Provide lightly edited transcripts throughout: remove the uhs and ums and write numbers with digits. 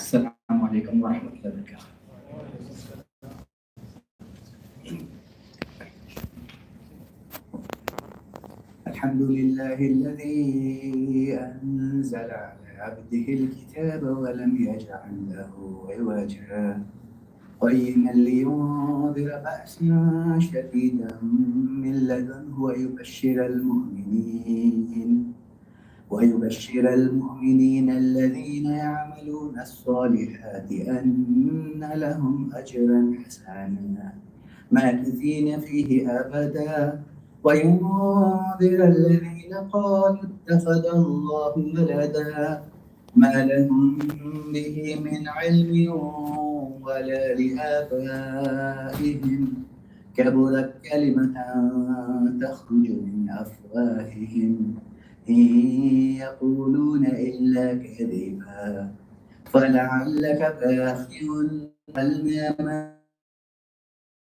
السلام عليكم ورحمة الله وبركاته. الحمد لله الذي أنزل على عبده الكتاب ولم يجعل له عوجا قيما لينذر بأسا شديدا من لدنه ويبشر المؤمنين الذين يعملون الصالحات أن لهم أجرا حسنا ماكثين فيه أبدا وينذر الذين قالوا اتخذ الله ولدا ما لهم به من علم ولا لآبائهم كبرت كلمة تخرج من أفواههم إن يقولون إلا كذبا فلعلك باخع علما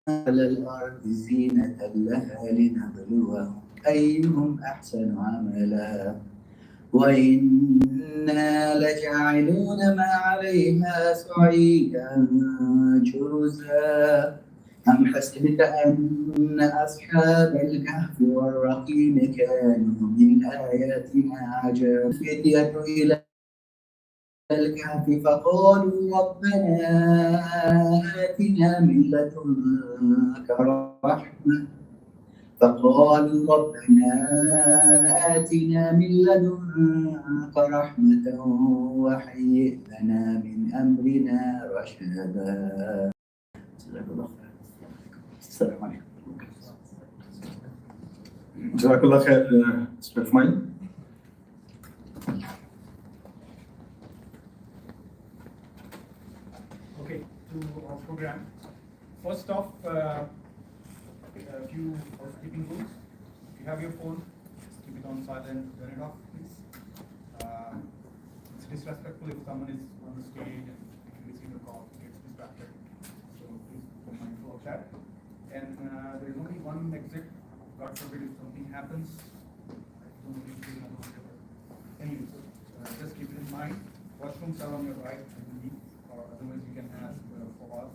على الأرض زينة لها لنبلوهم أيهم أحسن عملا وإنا لجاعلون ما عليها صعيدا جرزا أم حسبت أن أصحاب الكهف والرقيم كانوا من آياتنا عجبا فتية إلى الكهف فقالوا ربنا آتنا من لدنك رحمة وهيئ لنا من أمرنا رشدا. السلام عليكم. Jazakallah khair, Mr. Ismail. Okay, to our program. First off, a few housekeeping rules. If you have your phone, just keep it on silent, turn it off, please. It's disrespectful if someone is on the stage and receive a call, gets distracted. So please be mindful of that. And there is only one exit. God forbid if something happens. Anyway, so just keep it in mind. Washrooms are on your right, I believe, or otherwise you can ask for us.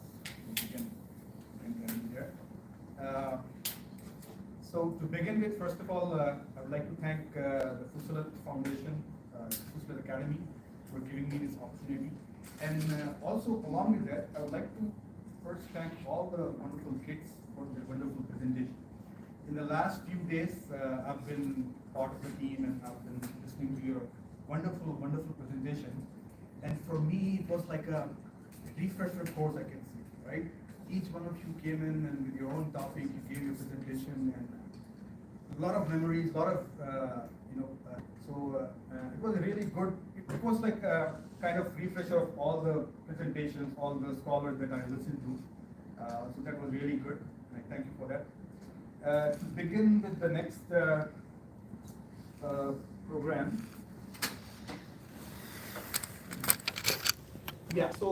You can bring them there. So to begin with, first of all, I would like to thank the Fusilat Foundation, Fusilat Academy, for giving me this opportunity. And also along with that, I would like to first thank all the wonderful kids for their wonderful presentation. In the last few days, I've been part of the team and I've been listening to your wonderful, wonderful presentation. And for me, it was like a refresher course, I can say, right? Each one of you came in and with your own topic, you gave your presentation and a lot of memories, a lot of, it was really good. It was like a kind of refresher of all the presentations, all the scholars that I listened to. So that was really good. And I thank you for that. To begin with the next program. Yeah, so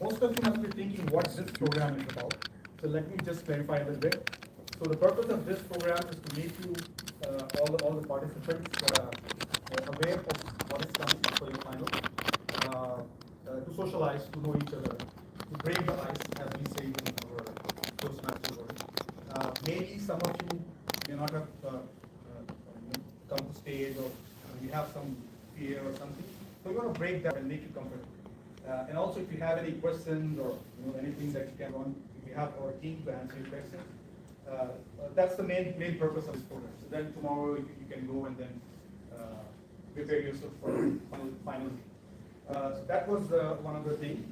most of you must be thinking what this program is about. So let me just clarify a little bit. So the purpose of this program is to make you, all the participants, aware of what is coming for your final, to socialize, to know each other, to break the ice, as we say in our Toastmaster word. Maybe some of you may not have come to stage, or you have some fear or something. So we want to break that and make you comfortable. And also, if you have any questions or anything that you can run, we have our team to answer your questions. That's the main purpose of this program. So then tomorrow you can go and then prepare yourself for final. So that was one of the things.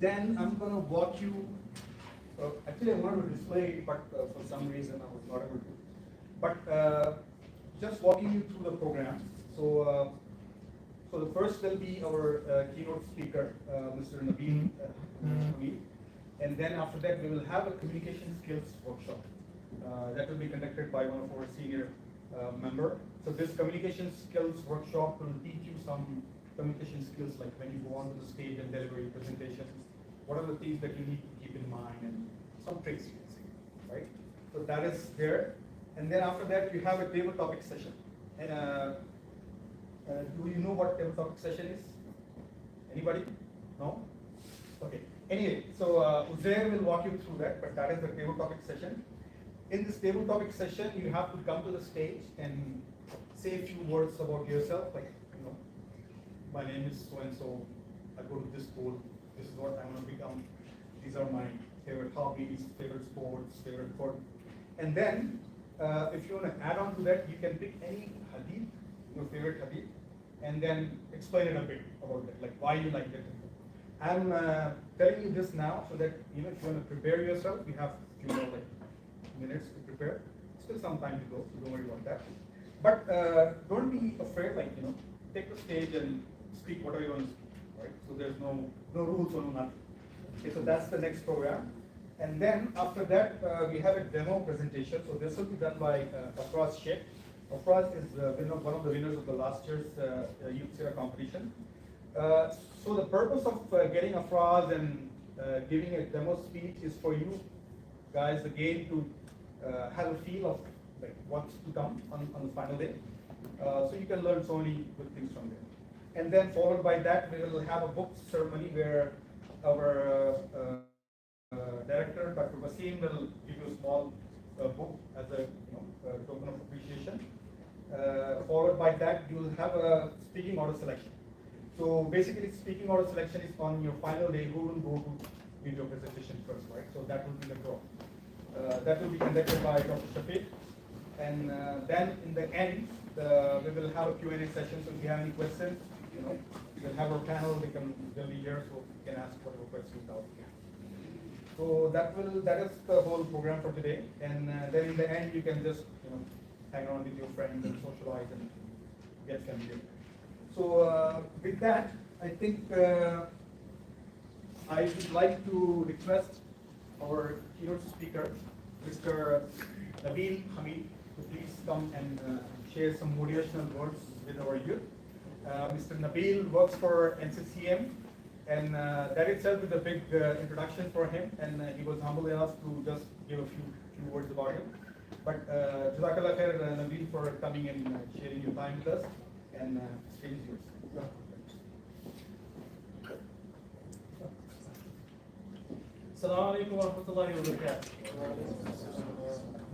Then I'm going to walk you. Actually, I wanted to display it, but for some reason I was not able to. But just walking you through the program. So the first will be our keynote speaker, Mr. Nabil Hamid. And then after that, we will have a communication skills workshop that will be conducted by one of our senior member. So this communication skills workshop will teach you some communication skills, like when you go onto the stage and deliver your presentation, what are the things that you need to keep in mind, and some tricks you can see, right? So that is there. And then after that, you have a table topic session. Do you know what table topic session is? Anybody? No? Okay. Anyway, so Uzair will walk you through that, but that is the table topic session. In this table topic session, you have to come to the stage and say a few words about yourself, like, my name is so and so, I go to this school, this is what I want to become, these are my favorite hobbies, favorite sports, favorite food. And then, if you want to add on to that, you can pick any hadith, your favorite hadith, and then explain it a bit about that, like why you like it. I'm telling you this now so that if you want to prepare yourself, you have a few more minutes to prepare. Still some time to go, so don't worry about that. But don't be afraid, take the stage and speak whatever you want to speak, right? So there's no rules or no nothing. Okay, so that's the next program. And then after that, we have a demo presentation. So this will be done by Afraz Sheikh. Afraz is one of the winners of the last year's Youth Seerah competition. So the purpose of getting Afraz and giving a demo speech is for you guys again to have a feel of what's to come on the final day. So you can learn so many good things from there. And then followed by that, we will have a book ceremony where our director, Dr. Wasim, will give you a small book as a token of appreciation. Followed by that, you will have a speaking order selection. So basically, speaking order selection is on your final day who will go to give your presentation first, right? So that will be the draw. That will be conducted by Dr. Shafiq. And then in the end, we will have a Q&A session. So if you have any questions, we will have our panel. They'll be here, so you can ask whatever questions out here. So that is the whole program for today. And then in the end, you can just hang around with your friends and socialize and get familiar. So with that, I think I would like to request our keynote speaker, Mr. Nabil Hamid, to please come and share some motivational words with our youth. Mr. Nabil works for NCCM, and that itself is a big introduction for him, and he was humble enough to just give a few words about him. But Jazakallah khair, Nabil, for coming and sharing your time with us, and stage is yours. السلام عليكم ورحمة الله وبركاته.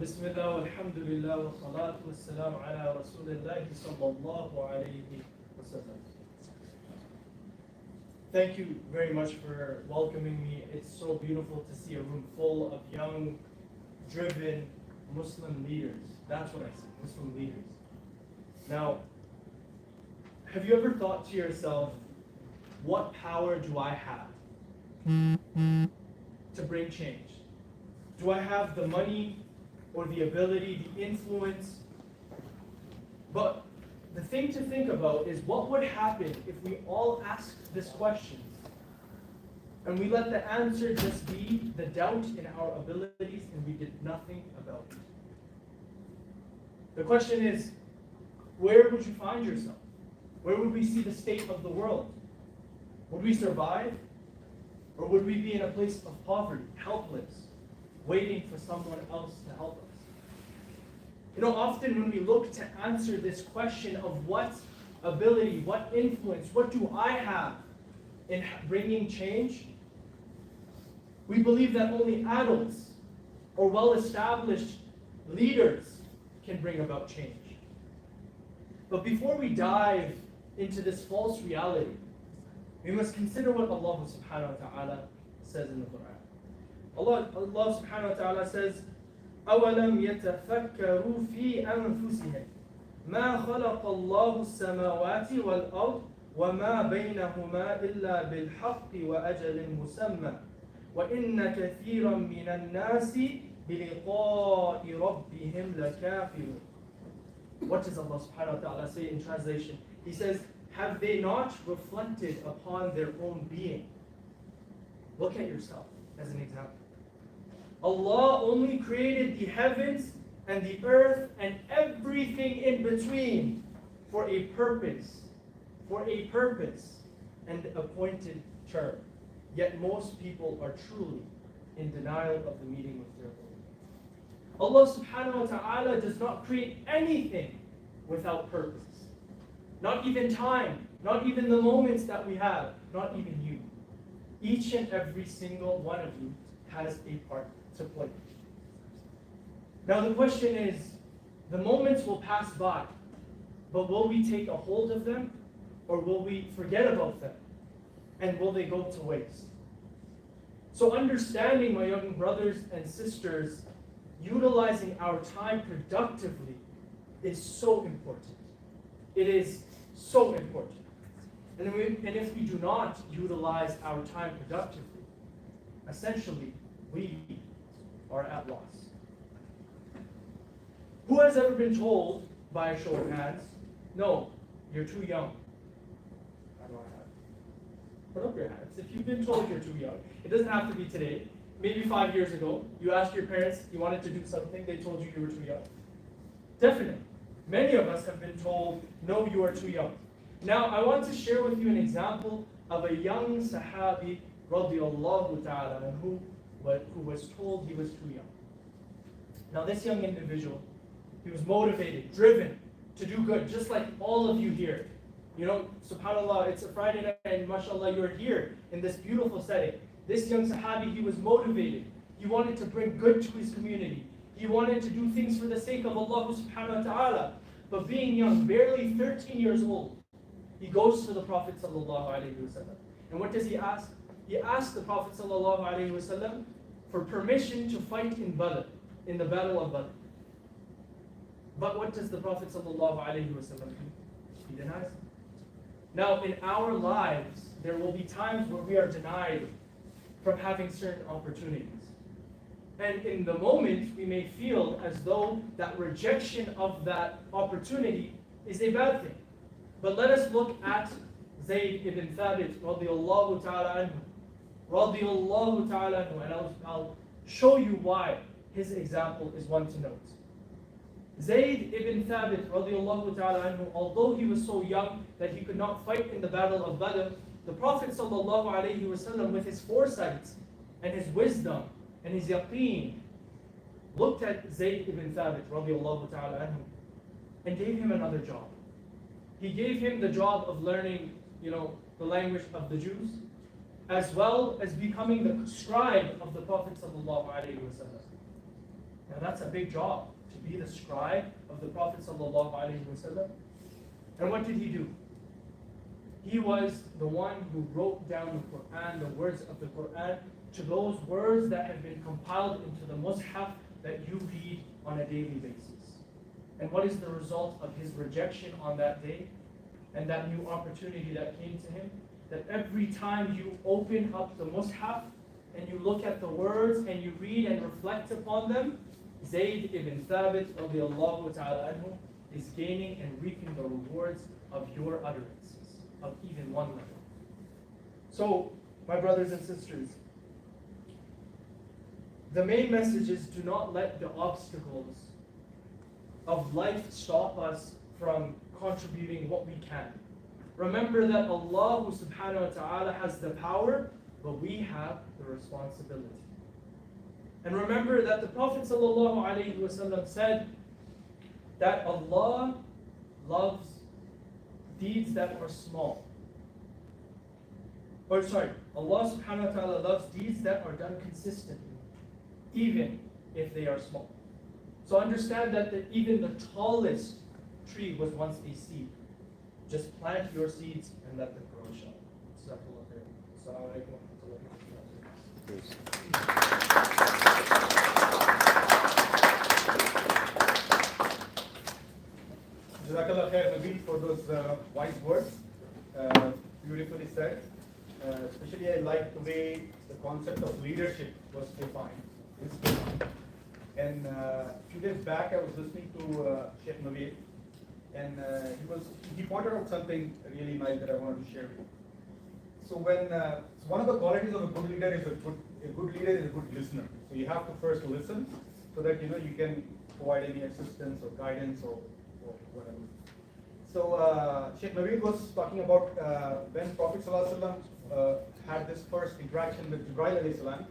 بسم الله والحمد لله والصلاة والسلام على رسول الله صلى الله عليه وسلم. Thank you very much for welcoming me. It's so beautiful to see a room full of young, driven Muslim leaders. That's what I see, Muslim leaders. Now, have you ever thought to yourself, what power do I have to bring change? Do I have the money or the ability, the influence? But the thing to think about is what would happen if we all asked this question and we let the answer just be the doubt in our abilities and we did nothing about it? The question is, where would you find yourself? Where would we see the state of the world? Would we survive? Or would we be in a place of poverty, helpless, waiting for someone else to help us? Often when we look to answer this question of what ability, what influence, what do I have in bringing change, we believe that only adults or well-established leaders can bring about change. But before we dive into this false reality, we must consider what Allah subhanahu wa ta'ala says in the Quran. Allah subhanahu wa ta'ala says, أَوَلَمْ يَتَفَكَّرُوا فِي أَنفُسِهِمْ مَا خَلَقَ اللَّهُ السَّمَاوَاتِ وَالْأَرْضِ وَمَا بَيْنَهُمَا إِلَّا بِالْحَقِّ وَأَجَلٍ مُسَمًّى وَإِنَّ كَثِيرًا مِنَ النَّاسِ بِلِقَاءِ رَبِّهِمْ لَكَافِرُونَ. What does Allah subhanahu wa ta'ala say in translation? He says, have they not reflected upon their own being? Look at yourself as an example. Allah only created the heavens and the earth and everything in between for a purpose and appointed term. Yet most people are truly in denial of the meaning of their Lord. Allah subhanahu wa ta'ala does not create anything without purpose. not even time, not even the moments that we have, not even you. Each and every single one of you has a part to play. Now the question is, the moments will pass by, but will we take a hold of them, or will we forget about them? And will they go to waste? So understanding, my young brothers and sisters, utilizing our time productively is so important. It is so important. And if we do not utilize our time productively, essentially, we are at loss. Who has ever been told, by a show of hands, no, you're too young? How do I have? Put up your hands. If you've been told you're too young, it doesn't have to be today. Maybe 5 years ago, you asked your parents, you wanted to do something, they told you you were too young. Definitely. Many of us have been told, no, you are too young. Now, I want to share with you an example of a young Sahabi, radiallahu ta'ala, who was told he was too young. Now, this young individual, he was motivated, driven to do good, just like all of you here. You know, subhanAllah, it's a Friday night, and mashallah, you're here in this beautiful setting. This young Sahabi, he was motivated. He wanted to bring good to his community. He wanted to do things for the sake of Allah subhanahu wa ta'ala. But being young, barely 13 years old, he goes to the Prophet sallallahu alaihi wasallam. And what does he ask? He asks the Prophet sallallahu alaihi wasallam for permission to fight in Badr, in the battle of Badr. But what does the Prophet sallallahu alaihi wasallam do? He denies it. Now, in our lives, there will be times where we are denied from having certain opportunities. And in the moment, we may feel as though that rejection of that opportunity is a bad thing. But let us look at Zayd ibn Thabit, radiallahu ta'ala anhu. Radiallahu ta'ala anhu. And I'll show you why his example is one to note. Zayd ibn Thabit, radiallahu ta'ala anhu, although he was so young that he could not fight in the battle of Badr, the Prophet sallallahu alayhi wasallam, with his foresight and his wisdom and his yaqeen, looked at Zayd ibn Thabit, radiallahu ta'ala anhu, and gave him another job. He gave him the job of learning, the language of the Jews, as well as becoming the scribe of the Prophet sallallahu alayhi wasallam. Now that's a big job, to be the scribe of the Prophet sallallahu alayhi wasallam. And what did he do? He was the one who wrote down the Quran, the words of the Quran, to those words that have been compiled into the mushaf that you read on a daily basis. And what is the result of his rejection on that day and that new opportunity that came to him? That every time you open up the mushaf and you look at the words and you read and reflect upon them, Zayd ibn Thabit radiallahu ta'ala anhu is gaining and reaping the rewards of your utterances, of even one letter. So, my brothers and sisters, the main message is, do not let the obstacles of life stop us from contributing what we can. Remember that Allah subhanahu wa ta'ala has the power, but we have the responsibility. And remember that the Prophet sallallahu alaihi wasallam said that Allah loves deeds that are small. Allah subhanahu wa ta'ala loves deeds that are done consistently, even if they are small. So understand that even the tallest tree was once a seed. Just plant your seeds and let them grow, inshallah. Assalamu alaikum wa rahmatullahi wa barakatuh. Jazakallah khair, Nabil, for those wise words. Beautifully said. Especially I like the way the concept of leadership was defined. It's defined. And a few days back, I was listening to Sheikh Nabil, and he pointed out something really nice that I wanted to share with you. So one of the qualities of a good leader is a good leader is a good listener. So you have to first listen, so that you can provide any assistance or guidance or whatever. So Sheikh Nabil was talking about when Prophet ﷺ had this first interaction with Jibreel alayhi salam.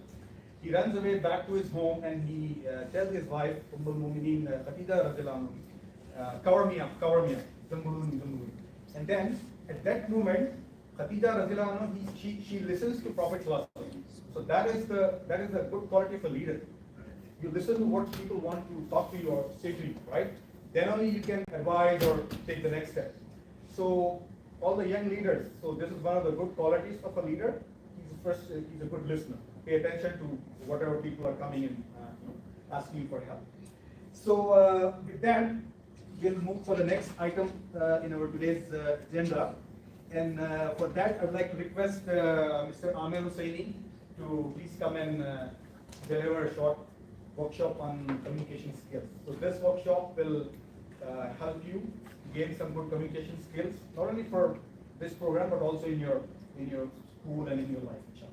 He runs away back to his home and he tells his wife, Umm al-Mumineen Khadija radhiyallahu anha, cover me up, Zamburuni. And then at that moment, Khadija Radhiyallahu anha, she listens to Prophet ﷺ. So that is the good quality of a leader. You listen to what people want to talk to you or say to you, right? Then only you can advise or take the next step. So all the young leaders, so this is one of the good qualities of a leader. He's a good listener. Pay attention to whatever people are coming and asking you for help. So with that, we'll move for the next item in our today's agenda. And for that, I would like to request Mr. Amir Hussaini to please come and deliver a short workshop on communication skills. So this workshop will help you gain some good communication skills, not only for this program, but also in your school and in your life, inshallah.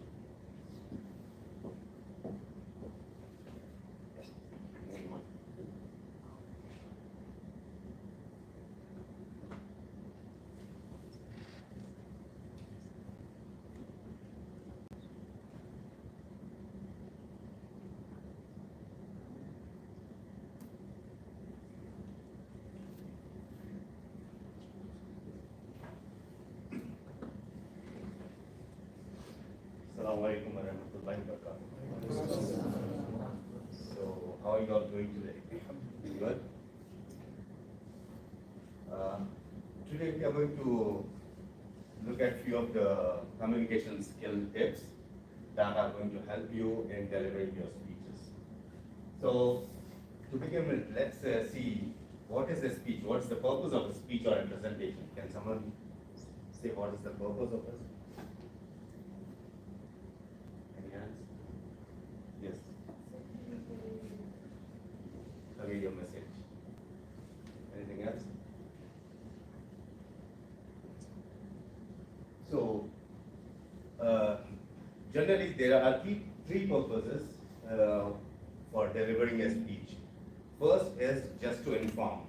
Assalamu alaikum wa rahmatullahi wa barakatuh. So, how are you all doing today? Good? Today we are going to look at few of the communication skill tips that are going to help you in delivering your speeches. So, to begin with, let's see what is a speech, what's the purpose of a speech or a presentation. Can someone say what is the purpose of it? Yes. Convey your message. Anything else? So, generally there are three purposes for delivering a speech. First is just to inform,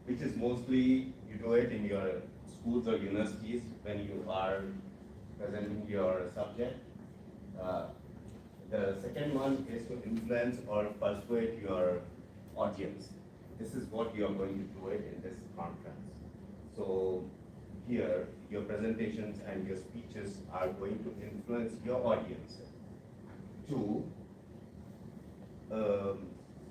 which is mostly you do it in your schools or universities when you are presenting your subject. The second one is to influence or persuade your audience. This is what you are going to do it in this conference. So here, your presentations and your speeches are going to influence your audience to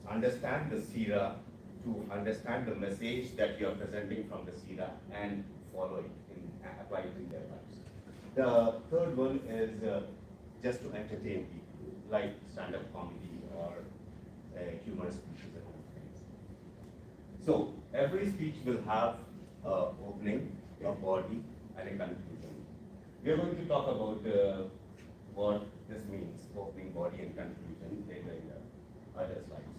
understand the Seerah, to understand the message that you are presenting from the Seerah and follow it and apply it in their lives. The third one is just to entertain people, like stand-up comedy or humorous speeches and other things. So every speech will have an opening, a body, and a conclusion. We are going to talk about what this means, opening, body, and conclusion later in the other slides.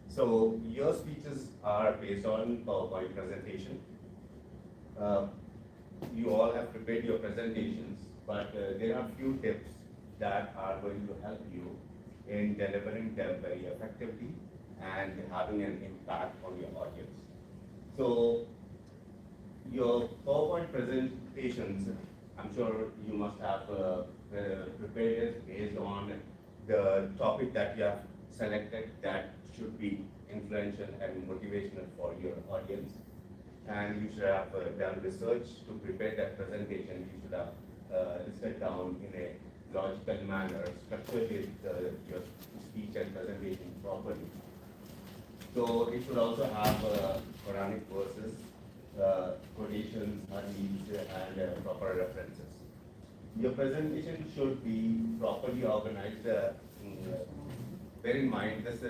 So your speeches are based on PowerPoint presentation. You all have prepared your presentations, but there are few tips that are going to help you in delivering them very effectively and having an impact on your audience. So your PowerPoint presentations, I'm sure you must have prepared it based on the topic that you have selected that should be influential and motivational for your audience. And you should have done research to prepare that presentation. You should have listed down in a logical manner, structured your speech and presentation properly. So it should also have Quranic verses, quotations, hadiths, and proper references. Your presentation should be properly organized. Bear in mind, this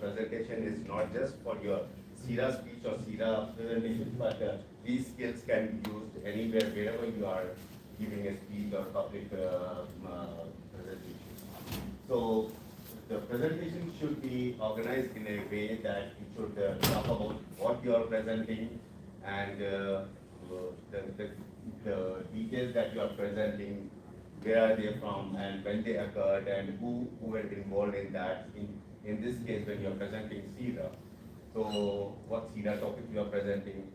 presentation is not just for your Seerah speech or Seerah presentation, but these skills can be used anywhere, wherever you are giving a speech or public presentation. So the presentation should be organized in a way that it should talk about what you are presenting and the details that you are presenting, where are they from and when they occurred and who were involved in that. In this case, when you are presenting Seerah, so what Seerah topic you are presenting,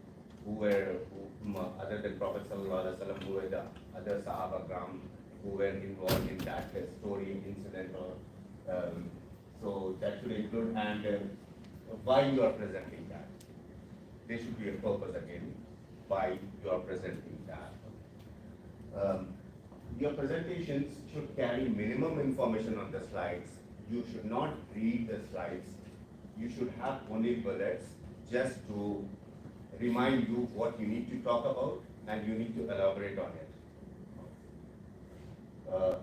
other than Prophet Sallallahu Alaihi Wasallam, who were the other Sahaba Gram who were involved in that story, incident, or so that should include, and why you are presenting that. There should be a purpose again. why you are presenting that. Your presentations should carry minimum information on the slides. You should not read the slides. You should have only bullets just to remind you what you need to talk about and you need to elaborate on it.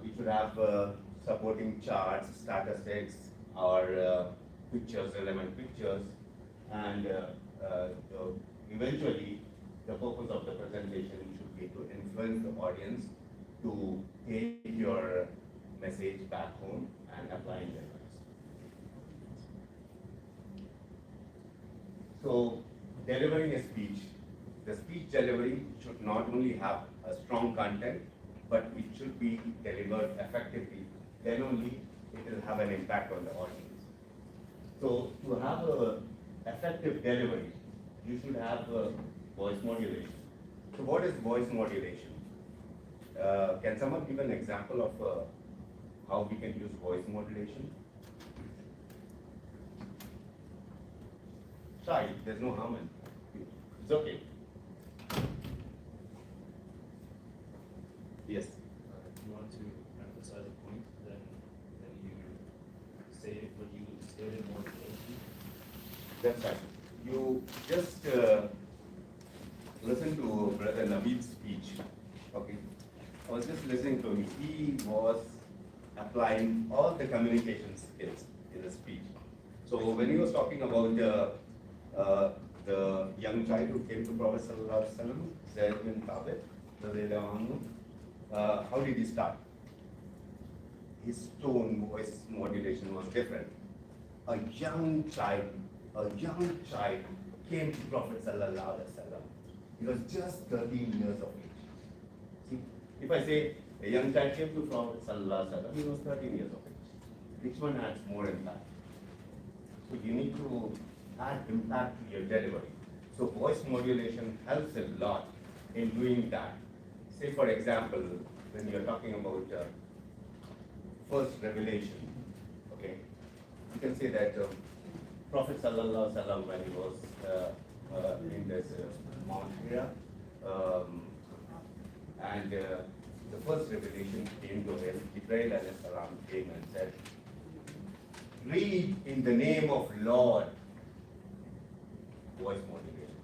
You should have supporting charts, statistics, or pictures, relevant pictures, and eventually the purpose of the presentation should be to influence the audience to take your message back home and apply in their lives. So, delivering a speech, the speech delivery should not only have a strong content, but it should be delivered effectively. Then only it will have an impact on the audience. So, to have a effective delivery, you should have voice modulation. So, what is voice modulation? Can someone give an example of how we can use voice modulation? Try, there's no harm in it. It's okay. Yes. If you want to emphasize a point, then you say what you stated more closely. That's right. You just listen to Brother Naveed's speech. Okay. I was just listening to him. He was applying all the communication skills in the speech. So when he was talking about the young child who came to Prophet Sallallahu Alaihi Wasallam, Zayd bin Thabit, how did he start? His tone, voice modulation was different. A young child came to Prophet Sallallahu Alaihi Wasallam. He was just 13 years of age. See, if I say a young child came to Prophet Sallallahu Alaihi Wasallam, he was 13 years of age. Which one adds more impact? So you need to add impact to your delivery. So voice modulation helps a lot in doing that. Say for example, when you're talking about first revelation, okay, you can say that Prophet Sallallahu Alaihi Wasallam, when he was in this Mount Hira, and the first revelation came to him, Jibreel alayhi salam came and said, read in the name of Lord. Voice modulation.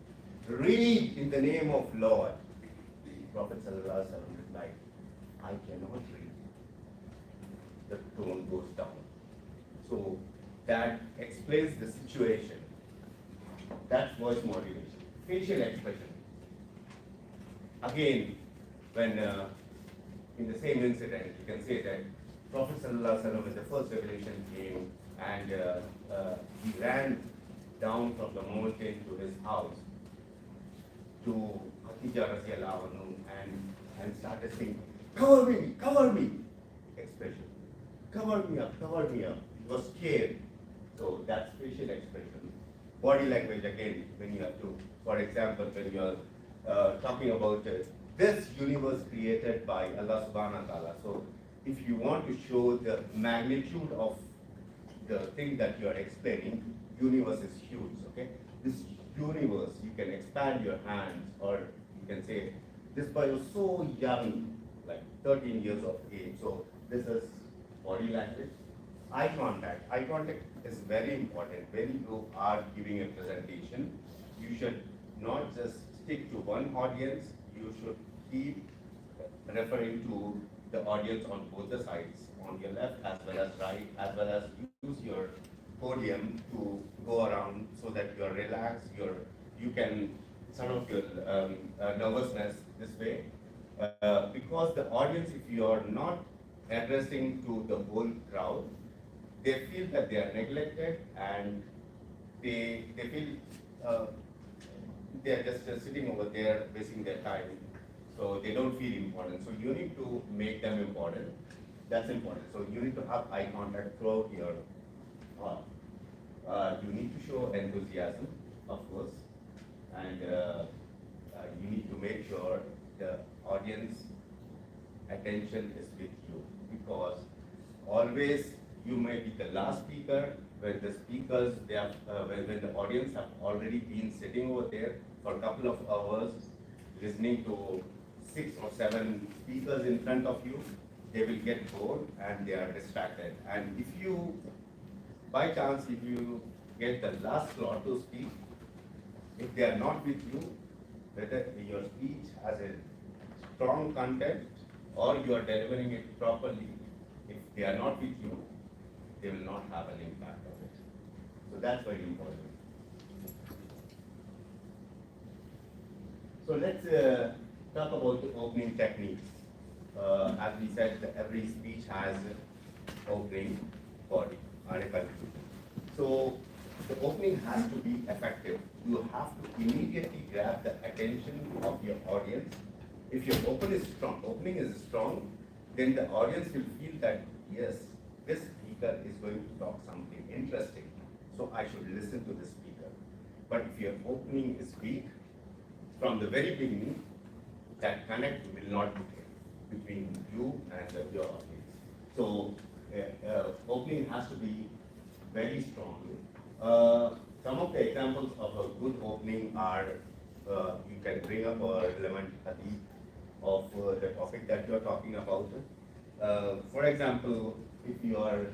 Read in the name of Lord. Prophet Sallallahu Alaihi Wasallam replied, I cannot read. The tone goes down. So that explains the situation. That's voice modulation. Facial expression. Again, when in the same incident, you can say that Prophet Sallallahu Alaihi Wasallam, when the first revelation came, and he ran down from the mountain to his house to Khadija Radiallahu anha and started saying, cover me, expression. Cover me up. He was scared. So that's facial expression. Body language again, when you have to, for example, when you are talking about this universe created by Allah subhanahu wa ta'ala. So if you want to show the magnitude of the thing that you are explaining, universe is huge, okay? This universe, you can expand your hands, or you can say, this boy was so young, like 13 years of age. So this is body language. Eye contact. Eye contact is very important. When you are giving a presentation, you should not just stick to one audience, you should keep referring to the audience on both the sides, on your left as well as right, as well as use your podium to go around so that you're relaxed, you can sort of your nervousness this way. Because the audience, if you're not addressing to the whole crowd, they feel that they are neglected and they feel they are just sitting over there wasting their time. So they don't feel important. So you need to make them important. That's important. So you need to have eye contact throughout your talk. You need to show enthusiasm, of course, and you need to make sure the audience attention is with you, because always you may be the last speaker when the speakers, when the audience have already been sitting over there for a couple of hours, listening to 6 or 7 speakers in front of you, they will get bored and they are distracted. And if you, by chance, if you get the last slot to speak, if they are not with you, whether your speech has a strong content or you are delivering it properly, if they are not with you, they will not have an impact of it. So that's very important. So let's talk about the opening techniques. As we said, every speech has opening, body, and a conclusion. So the opening has to be effective. You have to immediately grab the attention of your audience. If your opening is strong, then the audience will feel that, yes, this speaker is going to talk something interesting, so I should listen to the speaker. But if your opening is weak, from the very beginning, that connect will not be there between you and your audience. So opening has to be very strong. Some of the examples of a good opening are, you can bring up a relevant hadith of the topic that you are talking about. For example, if you are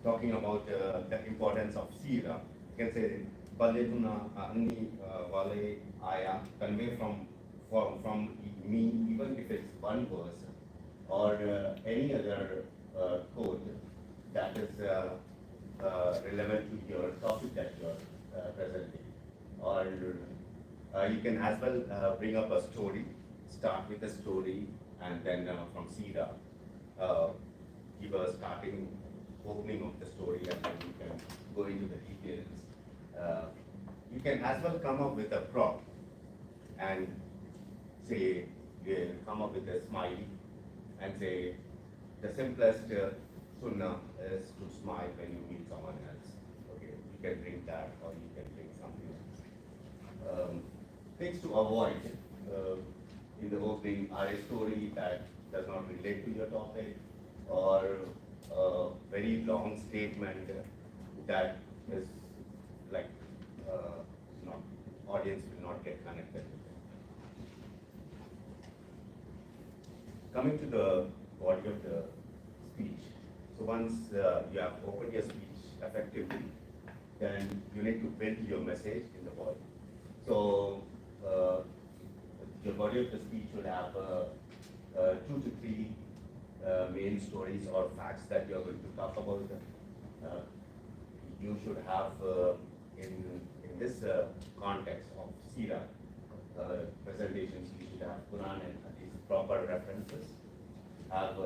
talking about the importance of Seerah, you can say, Baletuna Anni Wale Aya, convey from me, even if it's one verse or any other code that is relevant to your topic that you are presenting. Or you can as well bring up a story, start with a story, and then from Seerah, give a starting opening of the story, and then you can go into the details. You can as well come up with a prop and say, come up with a smiley and say, the simplest sunnah is to smile when you meet someone else. Okay, you can bring that, or you can bring something else. Things to avoid in the opening are a story that does not relate to your topic, or a very long statement that is like not, audience will not get connected with it. Coming to the body of the speech. So once you have opened your speech effectively, then you need to build your message in the body. So your body of the speech should have 2 to 3 main stories or facts that you are going to talk about. You should have in this context of Seerah presentations, you should have Quran and Hadith proper references. Have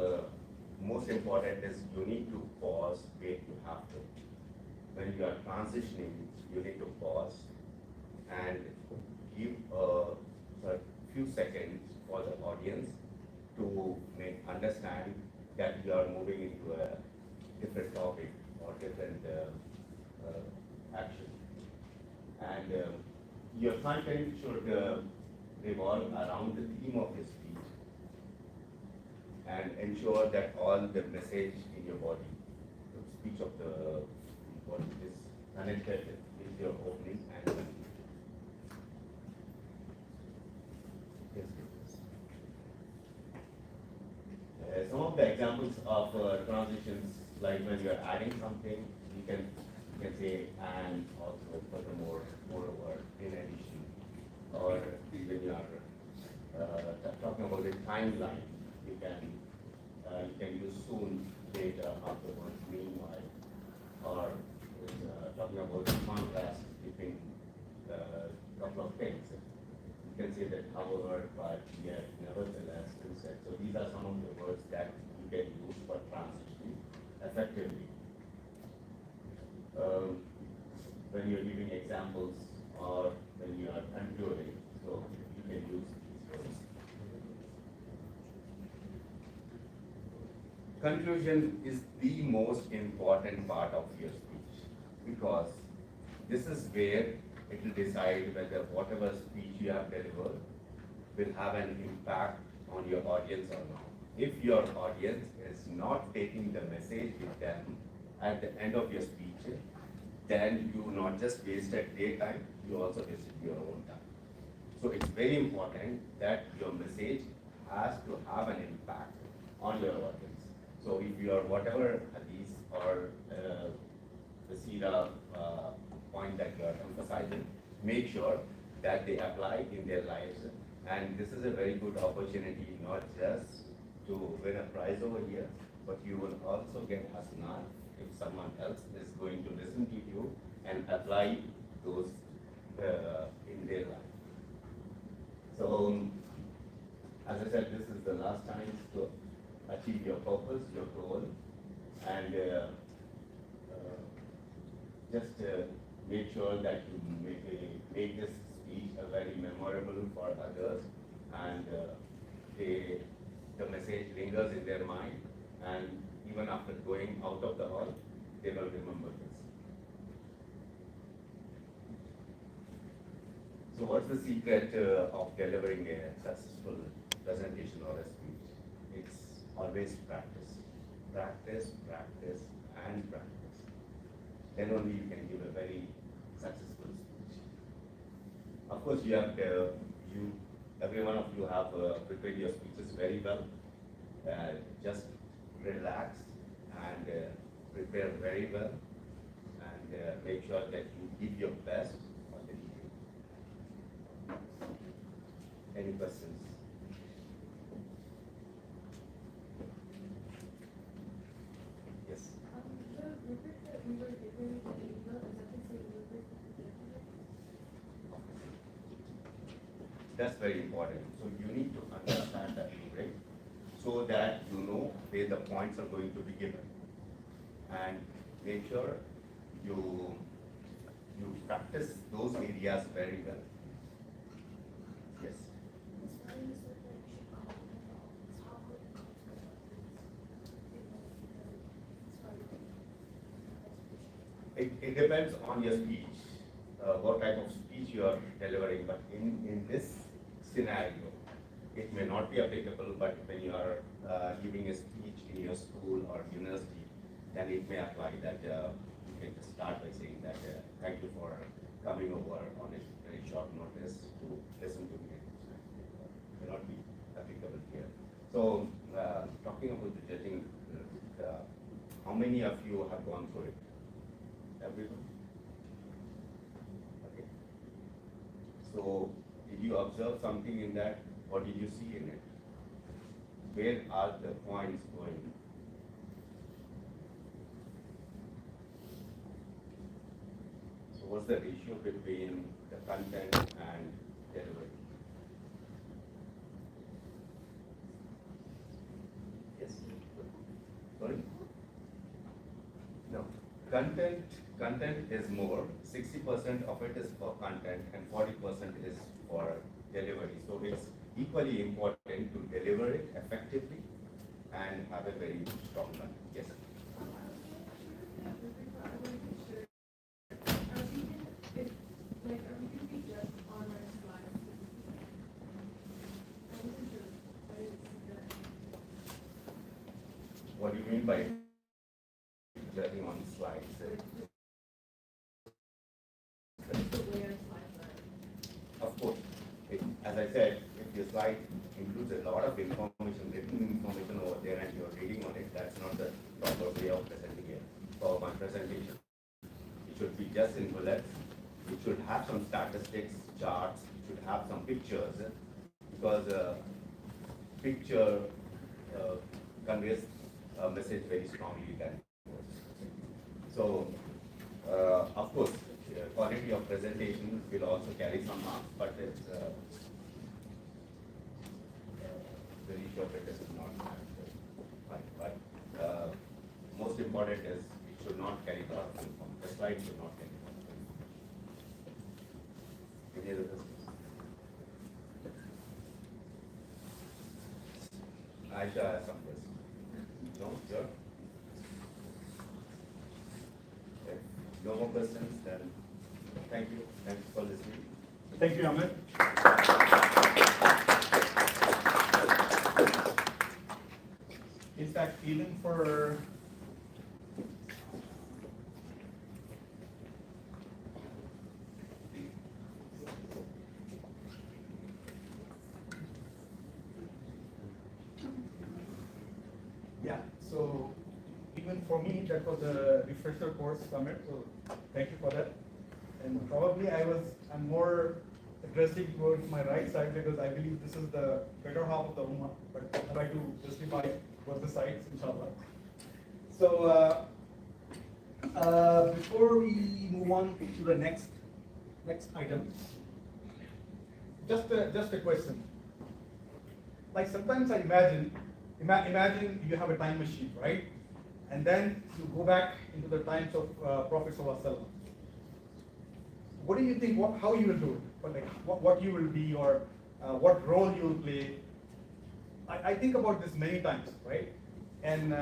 most important is you need to pause where you have to. When you are transitioning, you need to pause and give a few seconds for the audience to understand that you are moving into a different topic or different action. And your content should revolve around the theme of your speech and ensure that all the message in your body, the speech of the body, is connected with your opening and conclusion. Yes, please. Some of the examples of transitions, like when you are adding something, you can say and also furthermore, moreover, in addition, or when you are talking about a timeline, you can use soon, later, afterwards, meanwhile, or talking about the contrast between a couple of things. You can say that however, but yet, nevertheless, instead. So these are some of the words that you can use for transitioning effectively. When you're giving examples or when you are concluding, so you can use these words. Conclusion is the most important part of your speech, because this is where it will decide whether whatever speech you have delivered will have an impact on your audience or not. If your audience is not taking the message with them at the end of your speech, then you not just wasted their time, you also wasted your own time. So it's very important that your message has to have an impact on your audience. So if you are whatever hadith or the Seerah point that you are emphasizing, make sure that they apply in their lives. And this is a very good opportunity, not just to win a prize over here, but you will also get hasanat if someone else is going to listen to you and apply those in their life. So, as I said, this is the last time to achieve your purpose, your goal, and just make sure that you make this speech a very memorable for others, and the message lingers in their mind, and even after going out of the hall, they will remember this. So what's the secret of delivering a successful presentation or a speech? It's always practice. Practice, practice, and practice. Then only you can give a very successful speech. Of course, you have every one of you have prepared your speeches very well. Just relax and prepare very well, and make sure that you give your best on the detail. Any questions? Yes. The rubric that we were given in the email, is that the same rubric that we gave you? That's very important. So you need to understand that rubric so that you know where the points are going to be given, and make sure you practice those areas very well. Yes. It depends on your speech, what type of speech you are delivering. But in this scenario, it may not be applicable. But when you are giving a speech in your school or university, then it may apply. That you can just start by saying that thank you for coming over on a very short notice to listen to me. It may not be applicable here. So talking about the judging, how many of you have gone through it? Everyone? Okay. So, did you observe something in that? What did you see in it? Where are the points going? So, what's the ratio between the content and delivery? Yes. Sorry? No. Content is more. 60% of it is for content and 40% is for delivery. So it's equally important to deliver it effectively and have a very strong content. Yes, sir. What do you mean by judging on slides? Of course, as I said, if your slide includes a lot of information, written information over there, and you're reading on it, that's not the proper way of presenting it. For my presentation, it should be just in bullets. It should have some statistics, charts. It should have some pictures, because picture conveys a message very strongly than words. So, of course, quality of presentation will also carry some marks, but it's the ratio of it is not right. But most important is it should not carry a lot of information. The slide should not carry a lot of information. Any other questions? Aisha has some questions. No, sure. Okay. No more questions, then thank you. Thanks for listening. Thank you, Amit. Is that feeling for and for me, that was a refresher course summit, so thank you for that. And probably I'm more addressing towards my right side because I believe this is the better half of the Ummah, but I'll try to justify both the sides, inshallah. So, before we move on to the next item, just a question. Like sometimes I imagine you have a time machine, right? And then you go back into the times of Prophet ﷺ. What do you think? How you will do it? Or like what you will be, or what role you will play? I think about this many times, right? And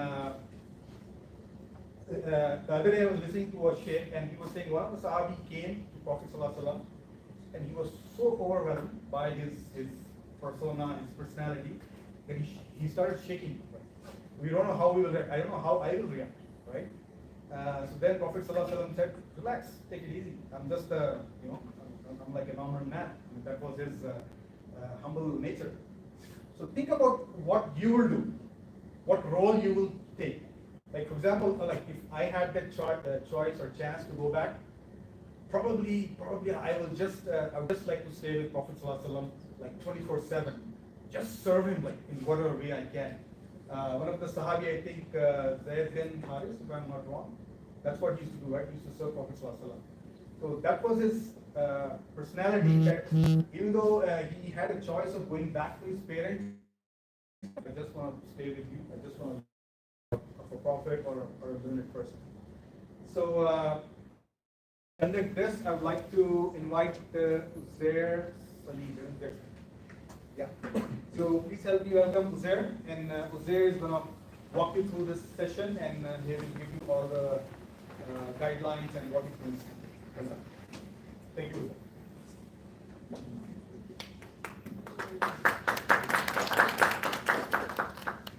the other day I was listening to a sheikh, and he was saying one of the Sahabi came to Prophet ﷺ, and he was so overwhelmed by his persona, his personality, that he started shaking. We don't know how we will react. I don't know how I will react, right? So then Prophet ﷺ said, relax, take it easy. I'm just, I'm like a normal man. I mean, that was his humble nature. So think about what you will do, what role you will take. Like for example, like if I had that choice or chance to go back, probably I would just like to stay with Prophet ﷺ like 24/7, just serve him like in whatever way I can. One of the Sahabi, I think Zayd bin Haris, if I'm not wrong, that's what he used to do, right? He used to serve Prophet ﷺ. So that was his personality, that even though he had a choice of going back to his parents, I just want to stay with you, I just want to of a prophet or a learned person. So, and then this, I would like to invite Uzair Salim. Yeah. So please help me welcome Uzair, and Uzair is going to walk you through this session, and he will give you all the guidelines and what it means. Thank you.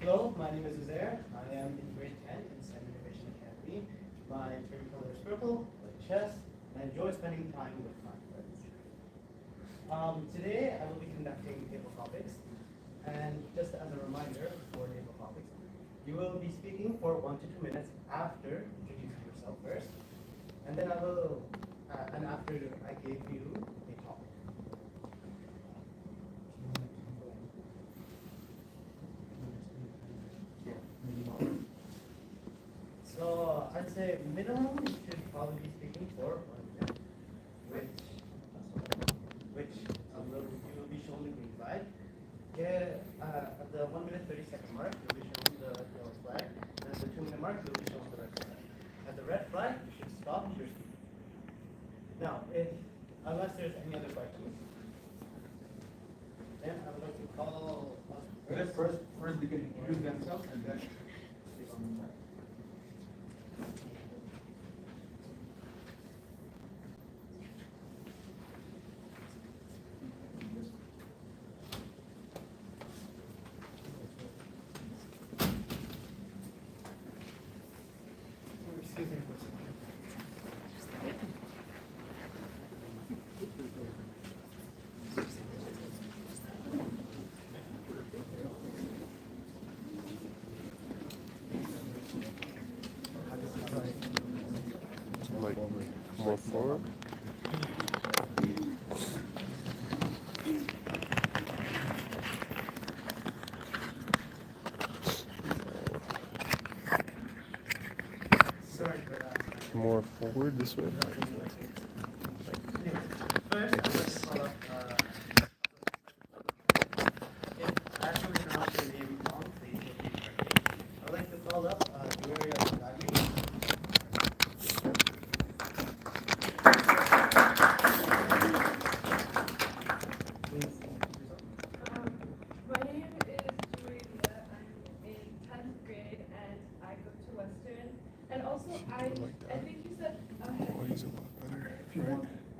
Hello, my name is Uzair. I am in grade 10 in STEM Innovation Academy. My favorite color is purple, like chess, and I enjoy spending time with my friends. Today I will be conducting table topics, and just as a reminder for table topics, you will be speaking for 1 to 2 minutes after introducing yourself first, and then and after I gave you a topic. So I'd say minimum you should probably be speaking for 1 minute, which you will be shown the green flag. At the 1 minute 30-second mark, you'll be shown the yellow flag, and at the 2 minute mark, you'll be shown the red flag. At the red flag, you should stop your speaking. Now, unless there's any other questions, then I would like to call. First they can introduce themselves and then speak on the side. Excuse me for a second. Like more forward. Sorry for that. More forward this way. First, I'd like to call up, if I actually pronounce your name wrong, please repeat correctly. I'd like to call up Gloria Dagi. Please introduce yourself. My name is Julia. I'm in 10th grade and I go to Western. And also, I think you said.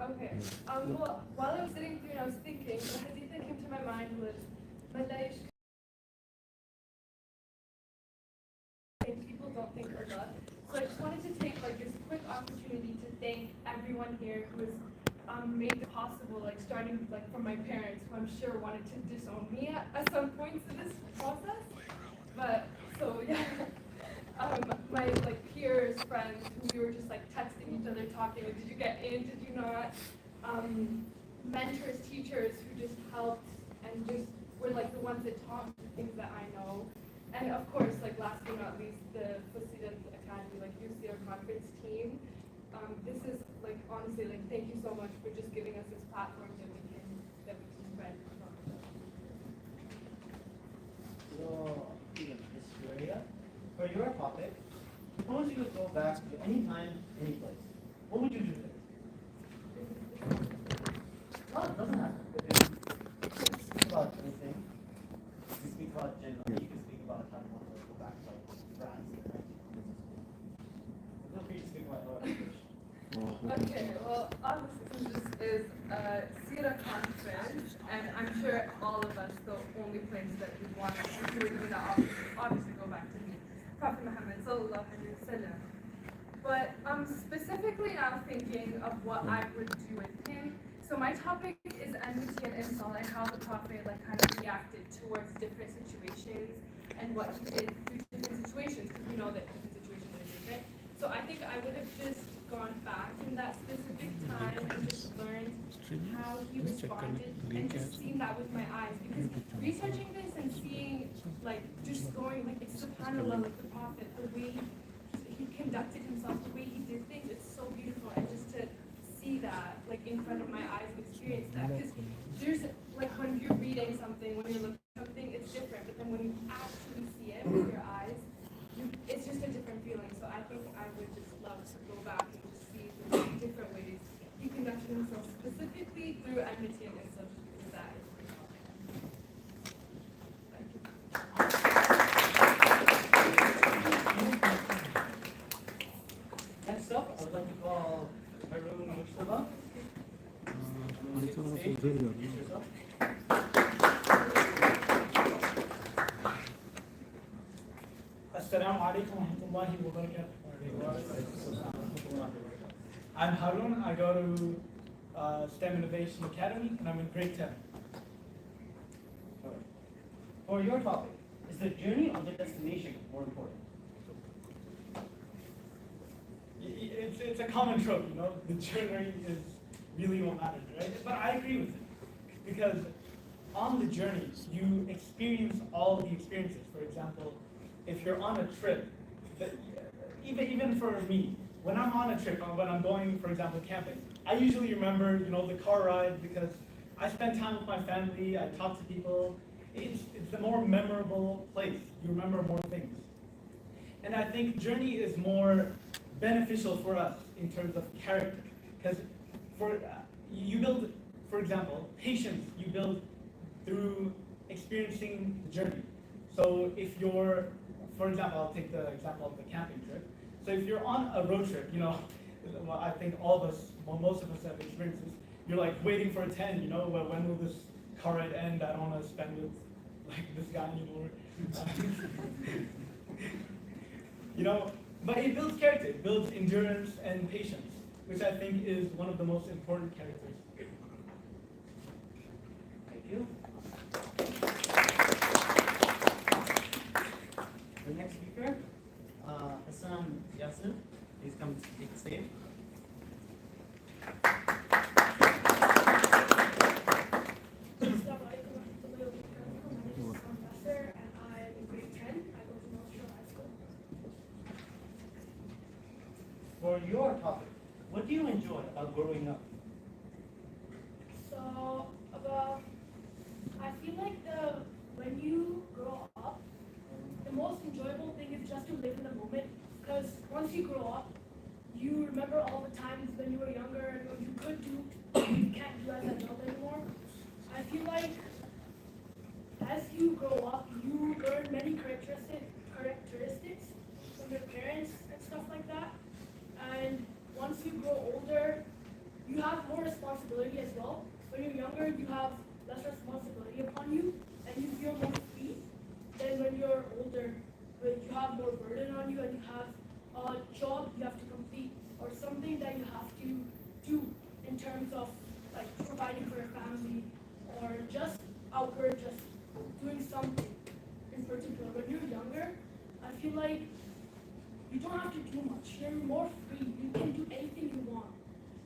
Okay. Well, while I was sitting through and I was thinking, the hadith that came to my mind was, Malayish, and people don't think Allah. So I just wanted to take like this quick opportunity to thank everyone here who has made it possible, like starting like from my parents, who I'm sure wanted to disown me at some points in this process. But so yeah. my like peers, friends, who we were just like texting each other, talking, like, did you get in, did you not? Mentors, teachers who just helped and just were like the ones that taught me things that I know. And of course, like last but not least, the Student Academy, like your Seerah Conference team. This is like honestly, like thank you so much for just giving us this platform that we can spread. So, Ms. Seerah, for your topic, suppose you could go back to any time, any place. What would you do there? No, it doesn't have to. You can speak about anything. You can speak about generally. You can speak about a time when you go back to like France. Feel free to speak about your language. Okay, well, obviously this is Seerah Conference, and I'm sure all of us, the only place that we want to do is obviously go back to the Prophet Muhammad sallallahu alaihi wasallam. But specifically, I'm thinking of what I would do with him. So my topic is enmity and insult, and how the Prophet like kind of reacted towards different situations and what he did through different situations, because we know that different situations are different. So I think I would have just gone back in that specific time and just learned how he responded and just seen that with my eyes. Because researching this and seeing, like, just going, like, it's subhanAllah, like the Prophet, the way he conducted himself, the way he did things, it's so beautiful. And just to see that, like, in front of my eyes and experience that. Because there's, like, when you're reading something, when you're looking at something, it's different. But then when you actually see it with your eyes, it's just a different feeling. So I think I would just love to go back and just see the different ways he conducted himself, specifically through enmity and insult. That is my topic. Thank you. Next up, I would like to call Harun Mustafa. Introduce yourself. Assalamu alaikum wa rahmatullahi wa barakatuh. I'm Harun. I go to STEM Innovation Academy, and I'm in grade 10. For your topic, is the journey or the destination more important? It's a common trope, you know, the journey is really what matters, right? But I agree with it, because on the journey, you experience all the experiences. For example, if you're on a trip, even for me, when I'm on a trip, when I'm going, for example, camping, I usually remember, you know, the car ride, because I spend time with my family, I talk to people. It's the more memorable place. You remember more things. And I think journey is more beneficial for us in terms of character, because you build, for example, patience you build through experiencing the journey. So if you're, for example, I'll take the example of the camping trip. So if you're on a road trip, you know, well, I think all of us, well, most of us have experienced this. You're like waiting for a 10, you know, when will this car ride end? I don't want to spend with like this guy anymore. You know, but it builds character, it builds endurance and patience, which I think is one of the most important characters. Thank you. The next speaker, Hassan Yasir, please come take the stage. For your topic, what do you enjoy about growing up? So, I feel like when you grow up, the most enjoyable thing is just to live in the moment. Because once you grow up, you remember all the times when you were younger and what you could do, you can't do as an adult anymore. I feel like as you grow up, you learn many characteristics from your parents and stuff like that. And once you grow older, you have more responsibility as well. When you're younger, you have less responsibility upon you, and you feel more free. Then when you're older, you have more burden on you, and you have a job you have to complete, or something that you have to do in terms of like providing for your family, or just outward, just doing something in particular. When you're younger, I feel like don't have to do much. You're more free. You can do anything you want.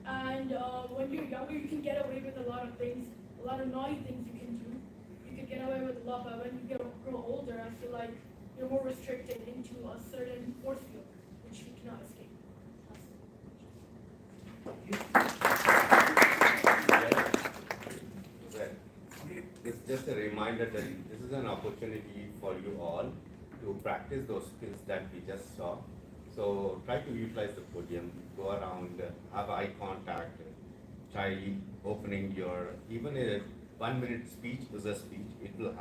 And when you're younger, you can get away with a lot of things, a lot of naughty things you can do. You can get away with a lot, but when you grow older, I feel like you're more restricted into a certain force field, which you cannot escape. It's just a reminder that this is an opportunity for you all to practice those skills that we just saw. So try to utilize the podium, go around, have eye contact, try opening your, even a 1 minute speech is a speech, it will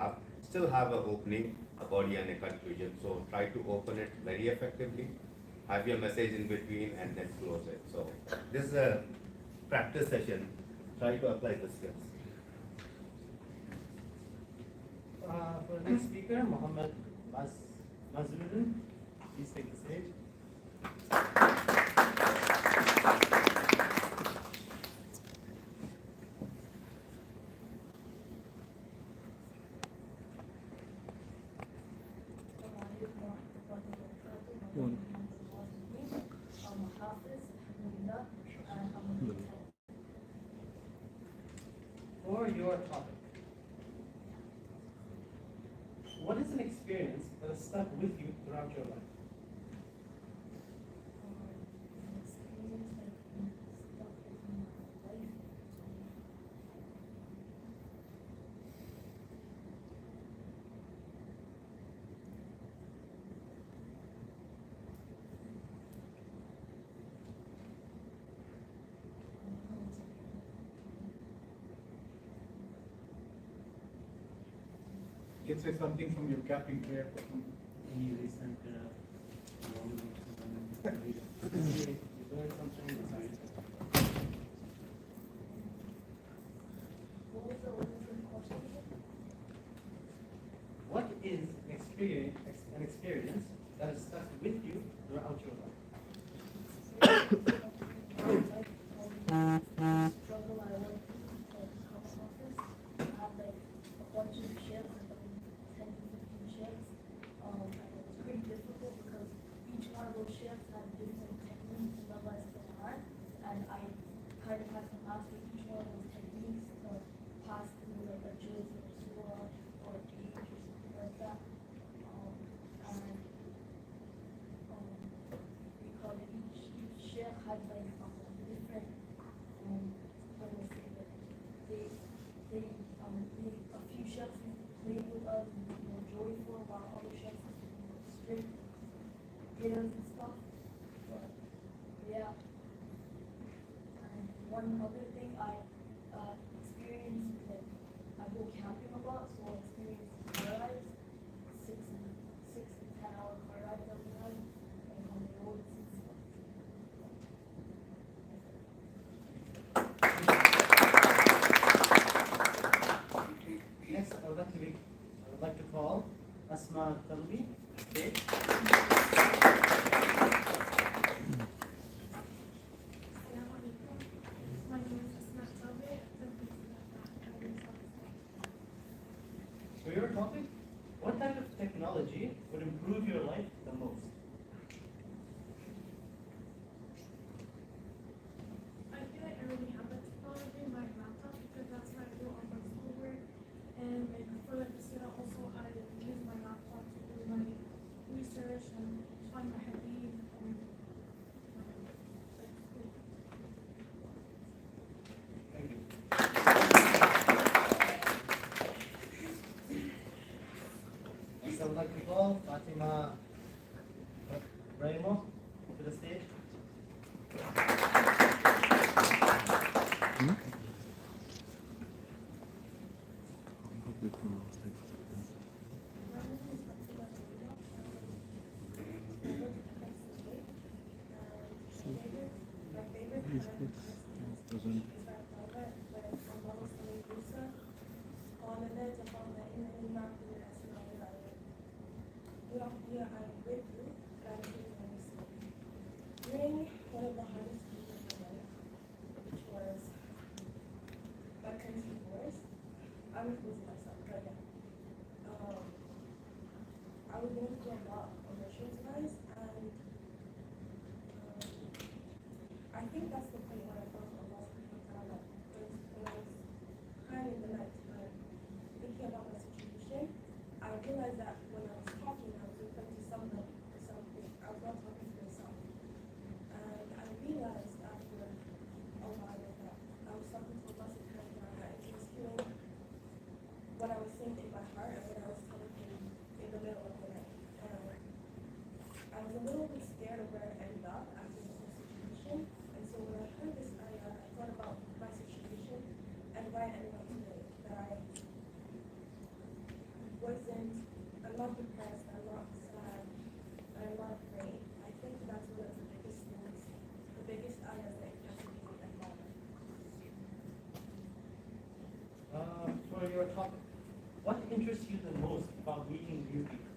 still have an opening, a body and a conclusion. So try to open it very effectively, have your message in between and then close it. So this is a practice session, try to apply the skills. For the next speaker, Mohammed Mazrudin, please take the stage. For your topic, what is an experience that has stuck with you throughout your life? You can say something from your capping prayer. Any recent you learned something? What is an experience that has stuck with you throughout your life? Struggle I went through to come to office. I had like a bunch of shifts, like 10 to 15 shifts. And it was pretty difficult because each one of those shifts had different techniques and level I still had. And I kind of had to master each one of those techniques to pass through like a jizz or surah or a gauge or something like that. We call it each shift had like different how do I say that? A few chefs played with us and joyful, while other chefs strict hitters and stuff. But yeah. And one other thing I experienced, like I go camping a lot, so I experienced car rides, 6 to 10 hour car rides every night, like on the roads and stuff. Next, I would like to call Asma Talbi. Stage. My name is Asma Talbi. For your topic, what type of technology would improve your life the most? I feel like I already have that technology in my laptop because that's what I do all my schoolwork. And like for like the student also I use my laptop to do my research and find my hadith and Thank you. Next, I would like to call Fatima Raimo to the stage. During one of the hardest times of my life, which was my country's divorce, I was losing myself, but yeah. I was going through a lot of emotions, guys, and what I was saying in my heart and what I was telling him in the middle of the night. I was a little bit scared of where I ended up after the whole situation. And so when I heard this ayah, I thought about my situation and why I ended up today. That I'm not depressed, I'm not sad, I'm not afraid. I think that's one of the biggest things, the biggest ayahs that impacted me in my life. For your topic, what interests you the most about meeting new people?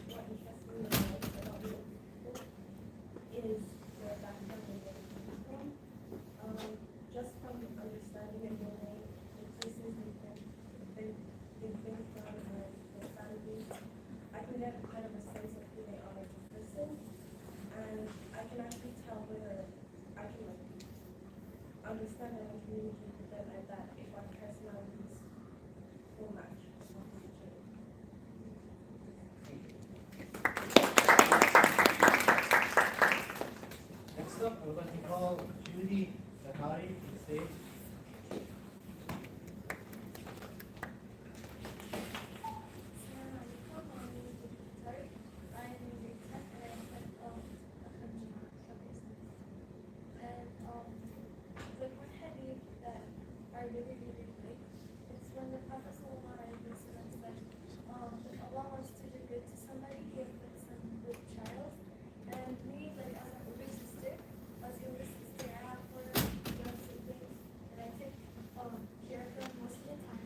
What interests me the most about meeting people is their background and where they come from. Just from understanding and knowing the places they've been from and their families, I can get kind of a sense of who they are as a person, and I can actually tell whether I can understand and communicate with them and that if our personalities will match. Next up, I would like to call Judy Zakari to the stage. I really, really like. It's when the Prophet ﷺ said, if Allah wants to do good to somebody, he inflicts them with trials. And me, like as an older sister, I have 4 young siblings, and I take care of them most of the time.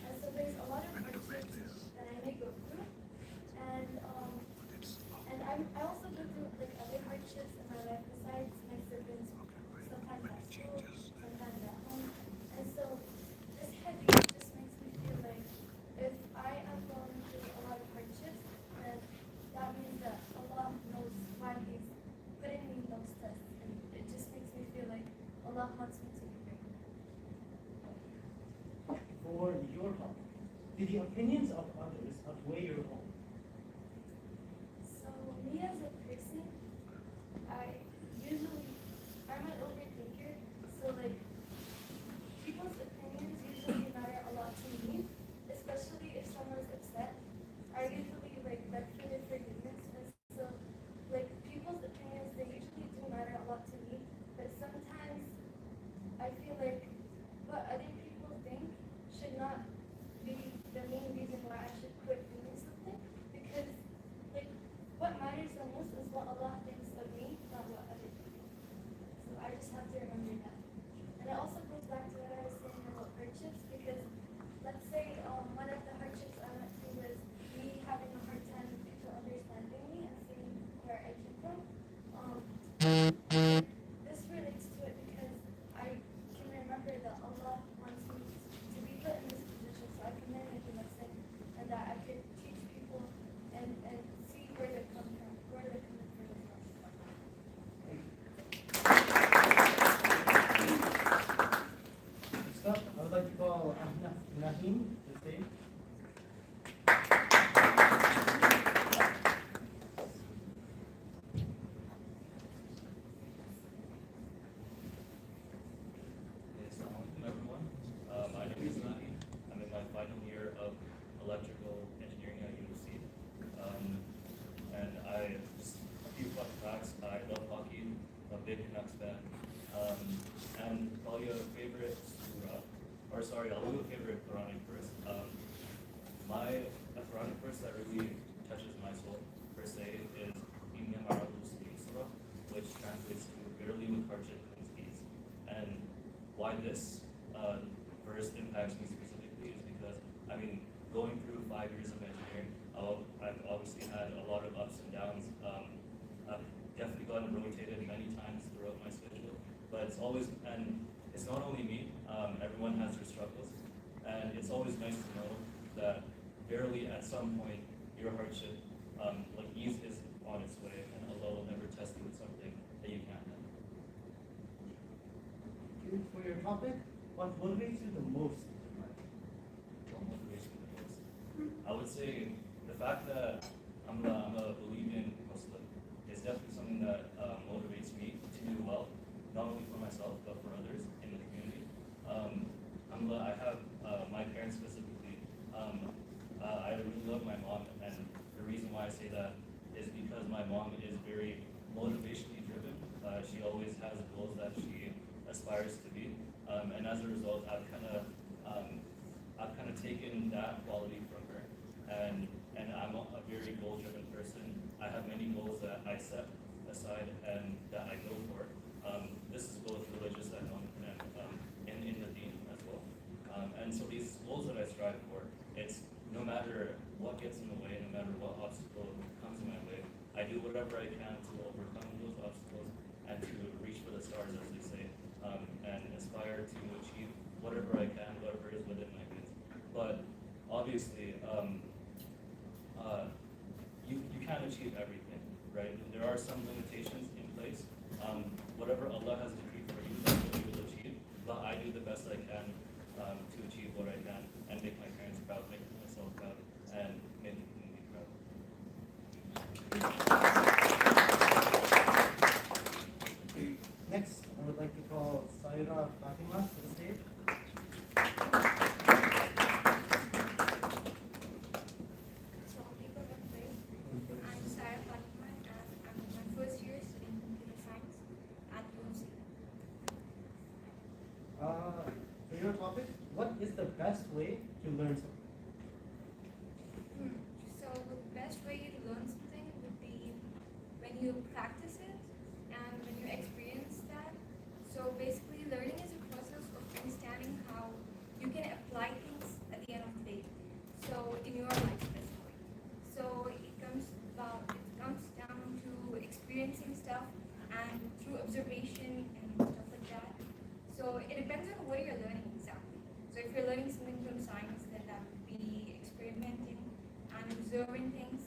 And so there's a lot of hardships that I may go through, and I also go through like other hardships in my life besides my siblings. Sometimes at school, sometimes at home. And so this hadith just makes me feel like if I am going through a lot of hardships, then that means that Allah knows why He's putting me in those tests. And it just makes me feel like Allah wants me to be great. For your topic, do the opinions of others outweigh your own? So me as a person, I'm an overthinker, so like people's opinions usually matter a lot to me, especially if someone's upset. I usually like beg for their forgiveness, and so like people's opinions, they usually do matter a lot to me, but sometimes I feel like what other people think should not be the main reason why I should quit doing something, because like what matters the most is what Allah thinks of me, not what other people. So I just have to remember that. And it also goes back to what I was saying about hardships, because let's say one of the hardships I went through was me having a hard time with people understanding me and seeing where I came from. This relates to it because I can remember that Allah wants me to be put in this position so I can learn a lesson and that I could teach people and see where they're coming from, where they're coming from as well. Next up, I would like to call Nahim to the stage. Assalamu alaikum, everyone. My name is Nani. I'm in my final year of electrical engineering at UC. And just a few fun facts. I love hockey, I'm a big Canucks fan. And probably a favorite surah, I'll do a favorite Quranic verse. My Quranic verse that really touches my soul, per se, is Inna ma'al usri yusra, which translates to barely with hardship comes ease. And why this verse impacts me specifically is because, going through 5 years of engineering, I've obviously had a lot of ups and downs. I've definitely gotten rotated many times throughout my schedule, but it's not only me, everyone has their struggles, and it's always nice to know that barely at some point your hardship, like ease is on its way, and Allah will never test you with something that you can't handle. For your topic, what motivates you the most in life? What motivates me the most? I would say the fact that I'm a believing Muslim is definitely something that motivates me to do well, not only for very goal-driven person. I have many goals that I set aside and that I go for. This is both religious and in the deen as well. And so these goals that I strive for, it's no matter what gets in the way, no matter what obstacle comes in my way, I do whatever I can to overcome those obstacles and to reach for the stars, as they say, and aspire to achieve whatever I can, whatever is within my means. But obviously, you can't achieve everything, right? There are some limitations in place. Whatever Allah has decreed for you, that's what you will achieve. But I do the best I can to achieve what I can and make my parents proud, make myself proud, and make the community proud. Next, I would like to call Seerah Conference to the stage. I'm Seerah Conference and I'm in my first year studying computer science at UMC. For your topic, what is the best way to learn something? So the best way to learn something would be when you practice it and when you experience that. So basically learning is a process of understanding how you can apply things at the end of the day. So in your life specifically. So it comes down to experiencing stuff and through observation and stuff like that. So it depends on what you're learning exactly. So if you're learning something from science, then that would be experimenting and observing things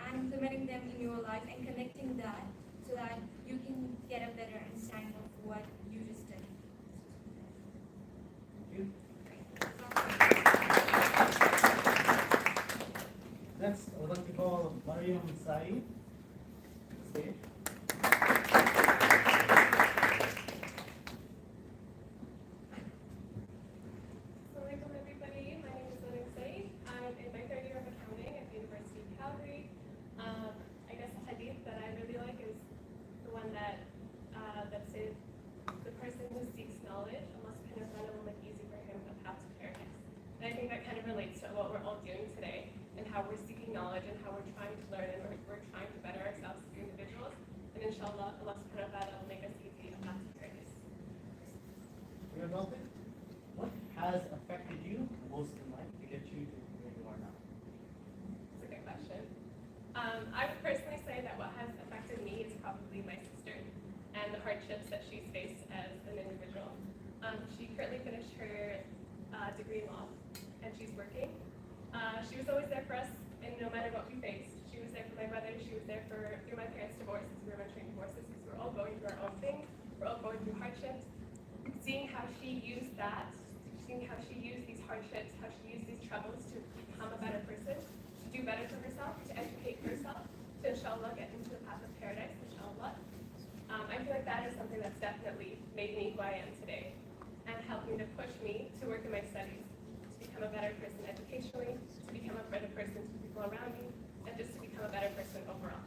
and implementing them in your life and connecting that so that you can get a better understanding of what you just studied. Thank you. Next, I would like to call Mariam Sai to the stage. Assalamualaikum everybody, my name is Mariam Sai. I'm in my third year of accounting at the University of Calgary. I guess the hadith that I really like is the one that says the person who seeks knowledge, Allah subhanahu wa ta'ala will make easy for him the path to paradise. And I think that kind of relates to what we're all doing today and how we're seeking knowledge and how we're trying to learn and we're trying to better ourselves as individuals. And inshallah, Allah subhanahu wa ta'ala will make us easy the path to paradise. For your topic, what has affected you most in life to get you to where you are now? That's a good question. I would personally say that what has affected me is probably my sister and the hardships that she's faced as an individual. She currently finished her degree in law, and she's working. She was always there for us, and no matter what we faced, she was there for my brother. She was there through my parents' divorces. We were mentoring divorces because we're all going through our own things. We're all going through hardships. Seeing how she used that, seeing how she used these hardships, how she used these troubles to become a better person, to do better for herself, to educate herself, to inshallah get into the path of paradise, inshallah. I feel like that is something that's definitely made me who I am today and helped me to push me to work in my studies, to become a better person educationally, to become a better person to people around me, and just to become a better person overall.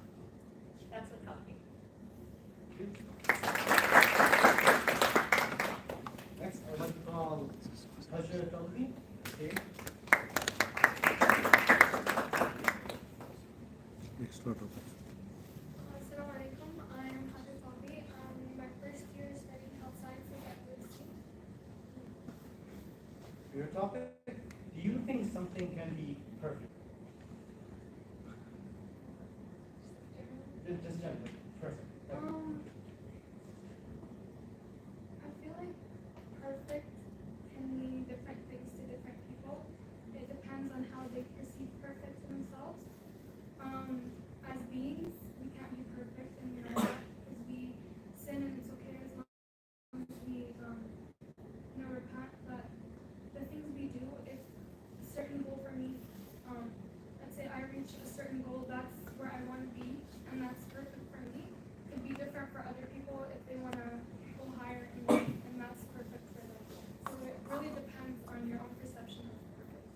That's what helped me. Next, I would like to call Seerah Conference to the stage. Assalamualaikum. I'm Hajat Bobby. I'm in my first year studying health sciences at UMC. For your topic, do you think something can be perfect? Just generally, perfect. I feel like perfect can mean different things to different people. It depends on how they perceive perfect to themselves. As beings, we can't be perfect and we know that because we sin and it's okay as long as we repent. But the things we do, if a certain goal for me, let's say I reach a certain goal, that's where I want to be, and that's perfect for me. It could be different for other people if they want to go higher in life, and that's perfect for them. So it really depends on your own perception of perfect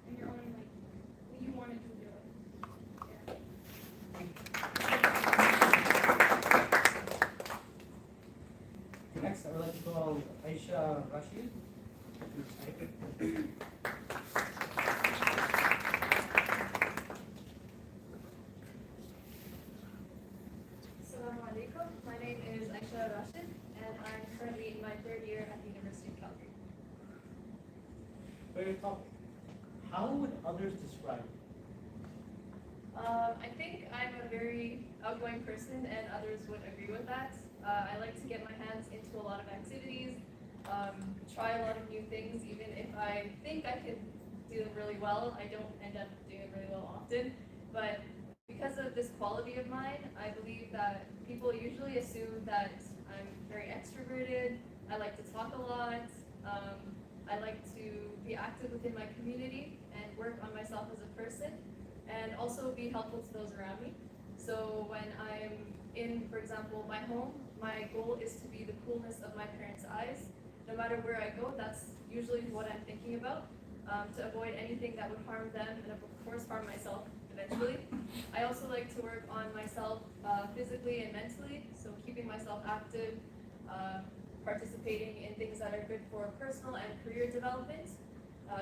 and your own, like, what you want to do with your life. Yeah. Next, I would like to call Aisha Rashid. currently in my third year at the University of Calgary. Favorite topic. How would others describe you? I think I'm a very outgoing person, and others would agree with that. I like to get my hands into a lot of activities, try a lot of new things, even if I think I can do them really well. I don't end up doing it really well often, but because of this quality of mine, I believe that people usually assume that I'm very extroverted. I like to talk a lot. I like to be active within my community and work on myself as a person, and also be helpful to those around me. So when I'm in, for example, my home, my goal is to be the coolness of my parents' eyes. No matter where I go, that's usually what I'm thinking about, to avoid anything that would harm them and of course harm myself eventually. I also like to work on myself physically and mentally, so keeping myself active, participating in things that are good for personal and career development,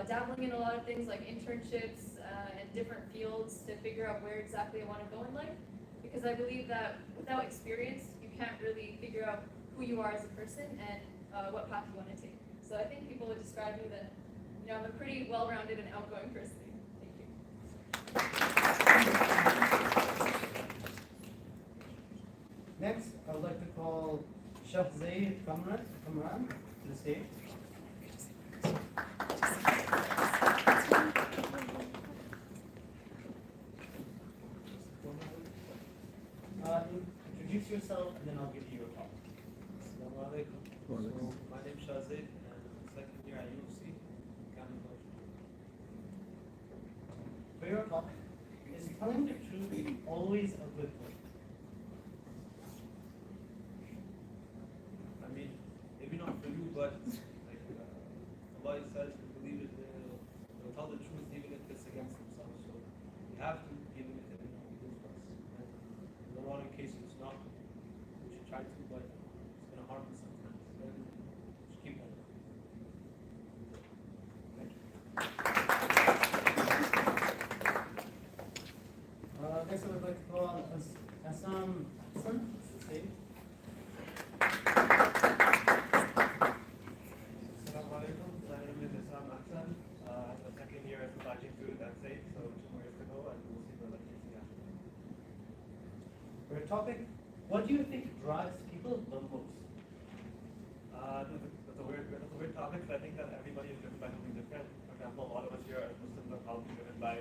dabbling in a lot of things like internships and different fields to figure out where exactly I want to go in life. Because I believe that without experience, you can't really figure out who you are as a person and what path you want to take. So I think people would describe me that, I'm a pretty well-rounded and outgoing person. Thank you. Next, I would like to call Seerah Conference to the stage. Introduce yourself and then I'll give you your talk. Assalamu alaikum. So, my name is Shazid and I'm second year at UC. For your talk, is telling the truth always a good thing? I mean, maybe not for you, but like Allah says, we believe it, they'll tell the truth even if it's against themselves. So we have to, even if it is us. And in the wrong case, it's not. We should try to, but it's going to harm us sometimes. Then just keep that. Thank you. Next, I would like to call Assam Hassan to the stage. Assalamu alaikum. My name is Islam Ahsan. I'm the second year as a Baji student at SAID, so 2 more years to go, and we'll see where that takes me after. For your topic, what do you think drives people the most? That's a weird topic, because I think that everybody is driven by something different. For example, a lot of us here as Muslims are probably driven by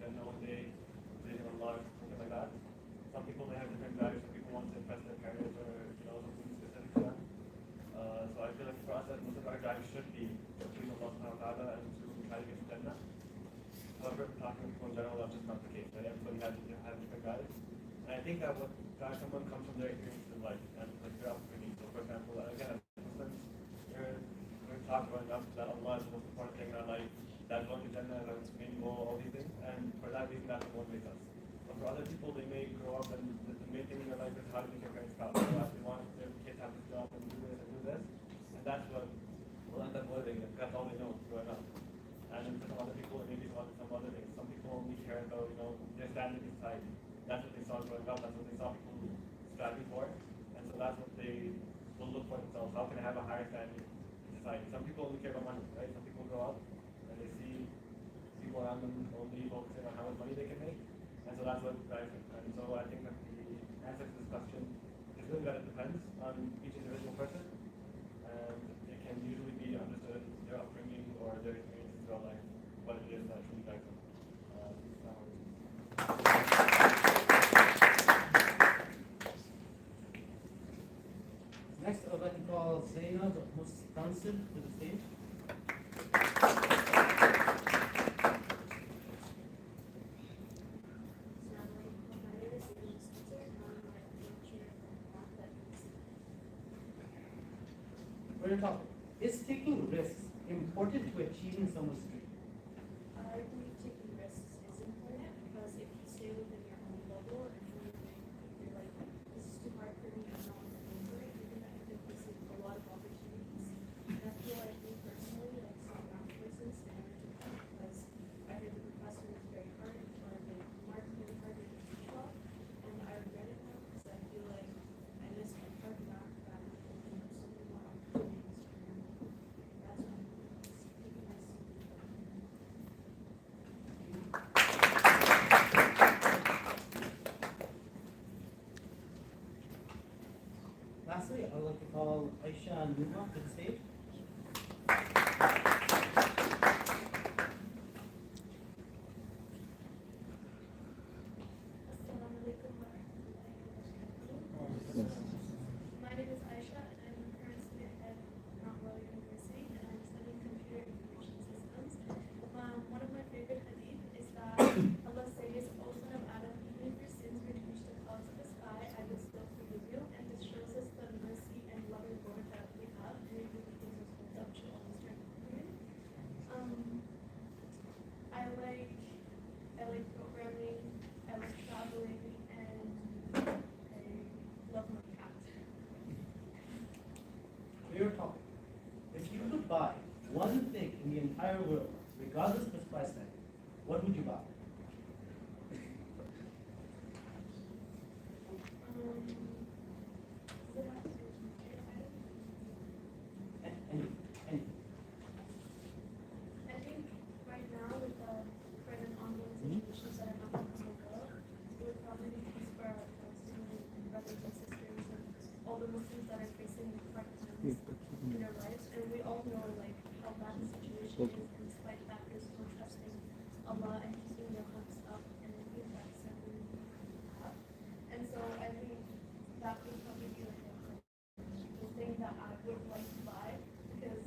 Jannah one day, believing in Allah, something like that. Some people may have different drives. Some people want to impress their parents or something specific to them. So I feel like for us as Muslims, our drive should be to please Allah subhanahu wa ta'ala and to try to get to Jannah. However, talking to people in general, that's just not the case. Right? Everybody has different drives. And I think that what drives someone comes from their experience in life and like their upbringing. So for example, again, as Muslims, we're taught growing up that Allah is the most important thing in our life, that going to Jannah is our main goal, all these things, and for that reason that's what motivates us. But for other people, they may grow up and the main thing in their life is how to make their parents proud. So they want their kids to have this job and do this and do this, and that's what will end up motivating them. That's all they know growing up. And then for some other people, it may be some other things. Some people only care about their standing in society. That's what they saw growing up. That's what they saw people striving for, and so that's what they will look for themselves. How can I have a higher standing in society? Some people only care about money, right? Some people grow up and they see people around them only focusing on how much money they can make, and so that's what drives them. And so I think that the answer to this question is really that it depends on each individual person, and it can usually be understood their upbringing or their experiences throughout life, what it is that truly drives them. Next, I would like to call Zainab Mustansib to the stage. For your topic, is taking risks important to achieving someone's dream? I believe taking risks is important because if you stay within your own bubble and you're like, this is too hard for me, I'm not going to do it, you're going to end up missing a lot of opportunities. And I feel like me personally, like some math courses and because I heard the professor was very hard or the mark really hard to teach well, and I regret it now because I feel like I missed my part of math back in Lastly, I'd like to call Aisha and Numa to the stage. Assalamualaikum warahmatullahi wabarakatuh. My name is Aisha and I'm a current student at Mount Royal University and I'm studying computer information systems. One of my favorite hadith is that Allah says, O son of Adam, even if your sins were to reach the clouds of the sky, I will still forgive you. And this shows us the mercy and loving Lord that we have, and it really gives us hope that we should always try to do it. I like programming, I like traveling, and I love my cat. Favorite topic. If you could buy one thing in the entire world, regardless of its price tag, what would you buy? Anything. I think right now with the present ongoing situations that are happening in the world, it would probably be peace for our Palestinian brothers and sisters and all the Muslims that are facing hard times in their lives. And we all know like how bad the situation is, and despite that, they're still trusting Allah and keeping their hopes up, and I think that's something we have. And so I think that would probably be like the thing that I would like to buy, because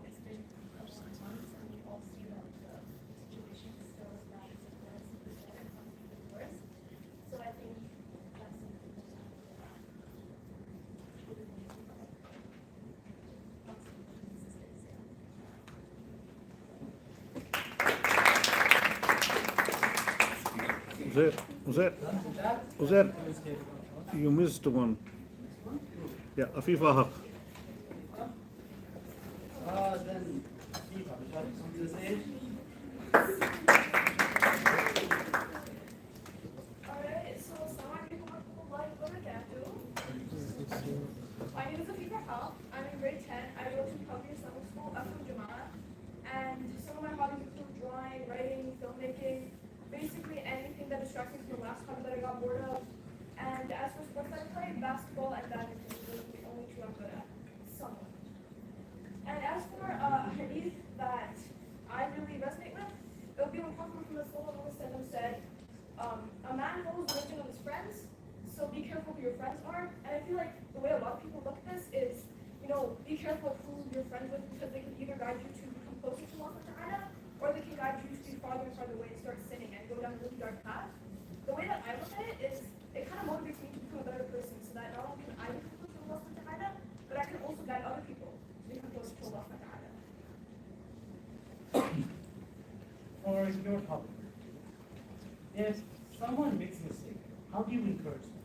it's been a long months and we all see that the situation is still as bad as it was before, and something even worse. So I think that's something that I would really want to buy. Uzair, you missed one. Yeah, Afifa Haq. Then Steve, would you like to come to the stage? Alright, so Assalamualaikum warahmatullahi wabarakatuh. My name is Afifa Haq. I'm in grade 10. I go to Public Islamic School up from Jama'ah. And some of my hobbies include drawing, writing, filmmaking, basically anything that distracts me from the last hobby that I got bored of. And as for sports that I play, basketball and badminton, those are the only two I'm good at. Somewhat. And as for a hadith that I really resonate with, it would be when Prophet Muhammad said, a man follows the religion of his friends, so be careful who your friends are. And I feel like the way a lot of people look at this is, be careful who you're friends with, because they can either guide you to become closer to Allah Ta'ala, or they can guide you to be farther and farther away and start sinning and go down a really dark path. The way that I look at it is, it kind of motivates me to become a better person, so that not only can I become closer to Allah Ta'ala, but I can also guide other people to become closer to Allah Ta'ala. For your topic, if someone makes a mistake, how do you encourage them?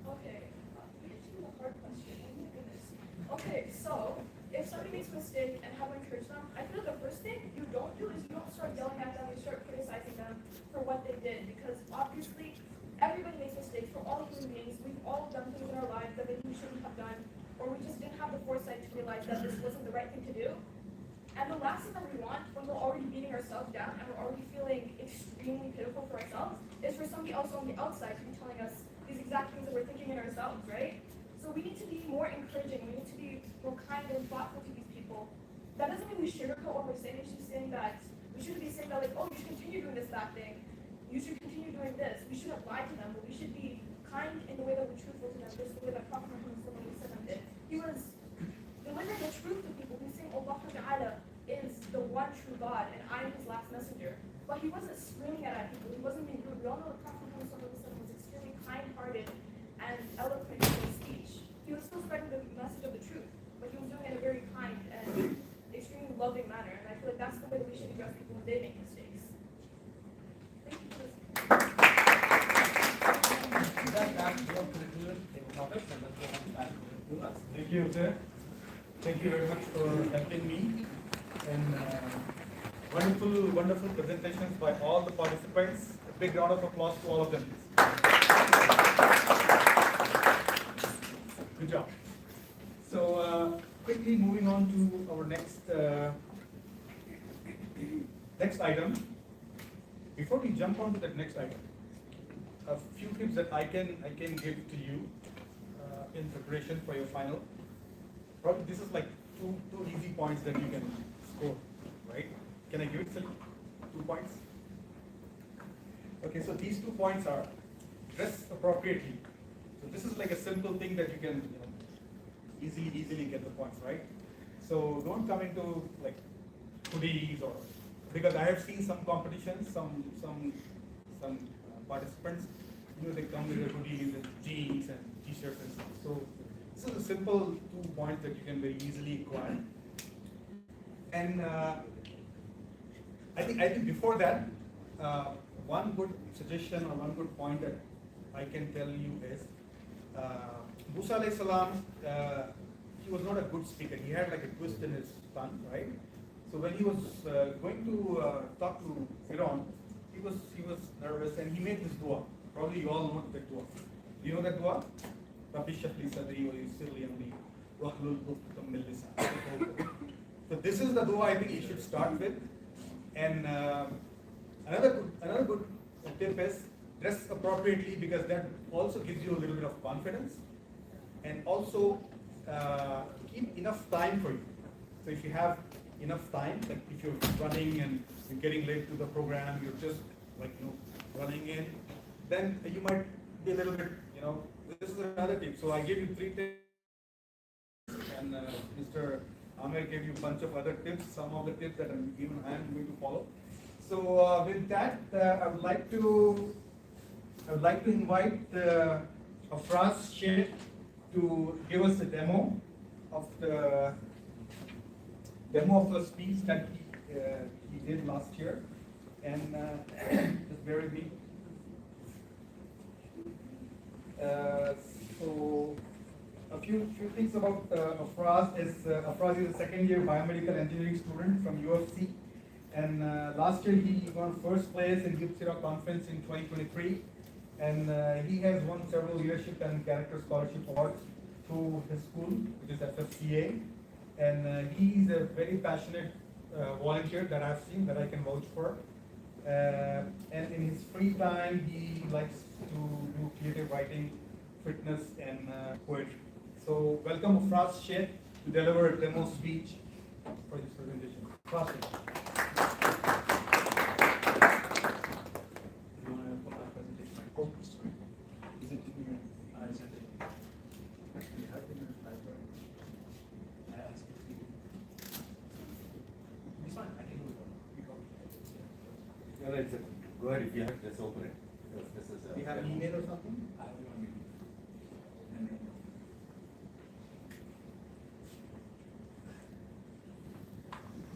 Okay, you asked me a hard question. Oh my goodness. Okay, so if somebody makes a mistake and how to encourage them, I feel like the first thing you don't do is you don't start yelling at them, you start criticizing them for what they did, because obviously everybody makes mistakes. We're all human beings. We've all done things in our lives that maybe we shouldn't have done, or we just didn't have the foresight to realize that this wasn't the right thing to do. And the last thing that we want when we're already beating ourselves down and we're already feeling extremely pitiful for ourselves is for somebody else on the outside to be telling us these exact things that we're thinking in ourselves, right? So we need to be more encouraging. We need to be more kind and thoughtful to these people. That doesn't mean we sugarcoat what we're saying. It's just saying that we shouldn't be saying that like, oh, you should continue doing this bad thing. You should continue doing this. We shouldn't lie to them, but we should be kind in the way that we're truthful to them, just the way that Prophet Muhammad did. He was delivering the truth to people. He's saying Allah Ta'ala is the one true God and I'm his last messenger. But he wasn't screaming at people. He wasn't being rude. We all know that Prophet Muhammad was extremely kind-hearted and eloquent in his speech. He was still spreading the message of the truth, but he was doing it in a very kind and extremely loving manner. And I feel like that's the way that we should address people when they make mistakes. Thank you for listening. Thank you, sir. Thank you very much for helping me. And wonderful presentations by all the participants. A big round of applause to all of them. Good job. So quickly moving on to our next item. Before we jump on to that next item, a few tips that I can give to you. in preparation for your final. Probably this is like two easy points that you can score, right? Can I give it 2 points? Okay, so these 2 points are dress appropriately. So this is like a simple thing that you can easily get the points, right? So don't come into like hoodies or, because I have seen some competitions, some participants, they come with their hoodies and jeans and t-shirts and stuff. So this is a simple 2 points that you can very easily acquire. And I think before that, one good suggestion or one good point that I can tell you is, Musa alayhi salam, he was not a good speaker. He had like a twist in his tongue, right? So when he was going to talk to Firaun, he was nervous and he made this dua. Probably you all know that dua. Do you know that dua? Rabbi shrah li sadri wa yassir li amri wahlul 'uqdatam min lisani. So this is the dua I think you should start with. And another good tip is dress appropriately, because that also gives you a little bit of confidence, and also keep enough time for you. So if you have enough time, like if you're running and you're getting late to the program, you're just like running in, then you might be a little bit, this is another tip. So I gave you 3 tips, and Mr. Amir gave you a bunch of other tips, some of the tips that even I am going to follow. So with that, I would like to invite Afraz Sheikh to give us a demo of the speech that he did last year, and just bear with me. So a few things about Afraz is Afraz is a second-year biomedical engineering student from UFC, and last year he won first place in Seerah Conference in 2023, and he has won several leadership and character scholarship awards through his school, which is FFCA, and he's a very passionate volunteer that I've seen, that I can vouch for. And in his free time, he likes to do creative writing, fitness, and poetry. So welcome Afraz Sheikh to deliver a demo speech for this presentation. Afraz Sheikh. You want to put that presentation? Oh, sorry. Is it in your eyes? Actually, I think it's right there. I asked you to. It's fine. I can do it. You go. No, it's go ahead if you have, just open it. This is Do you have an email or something? I have it on me.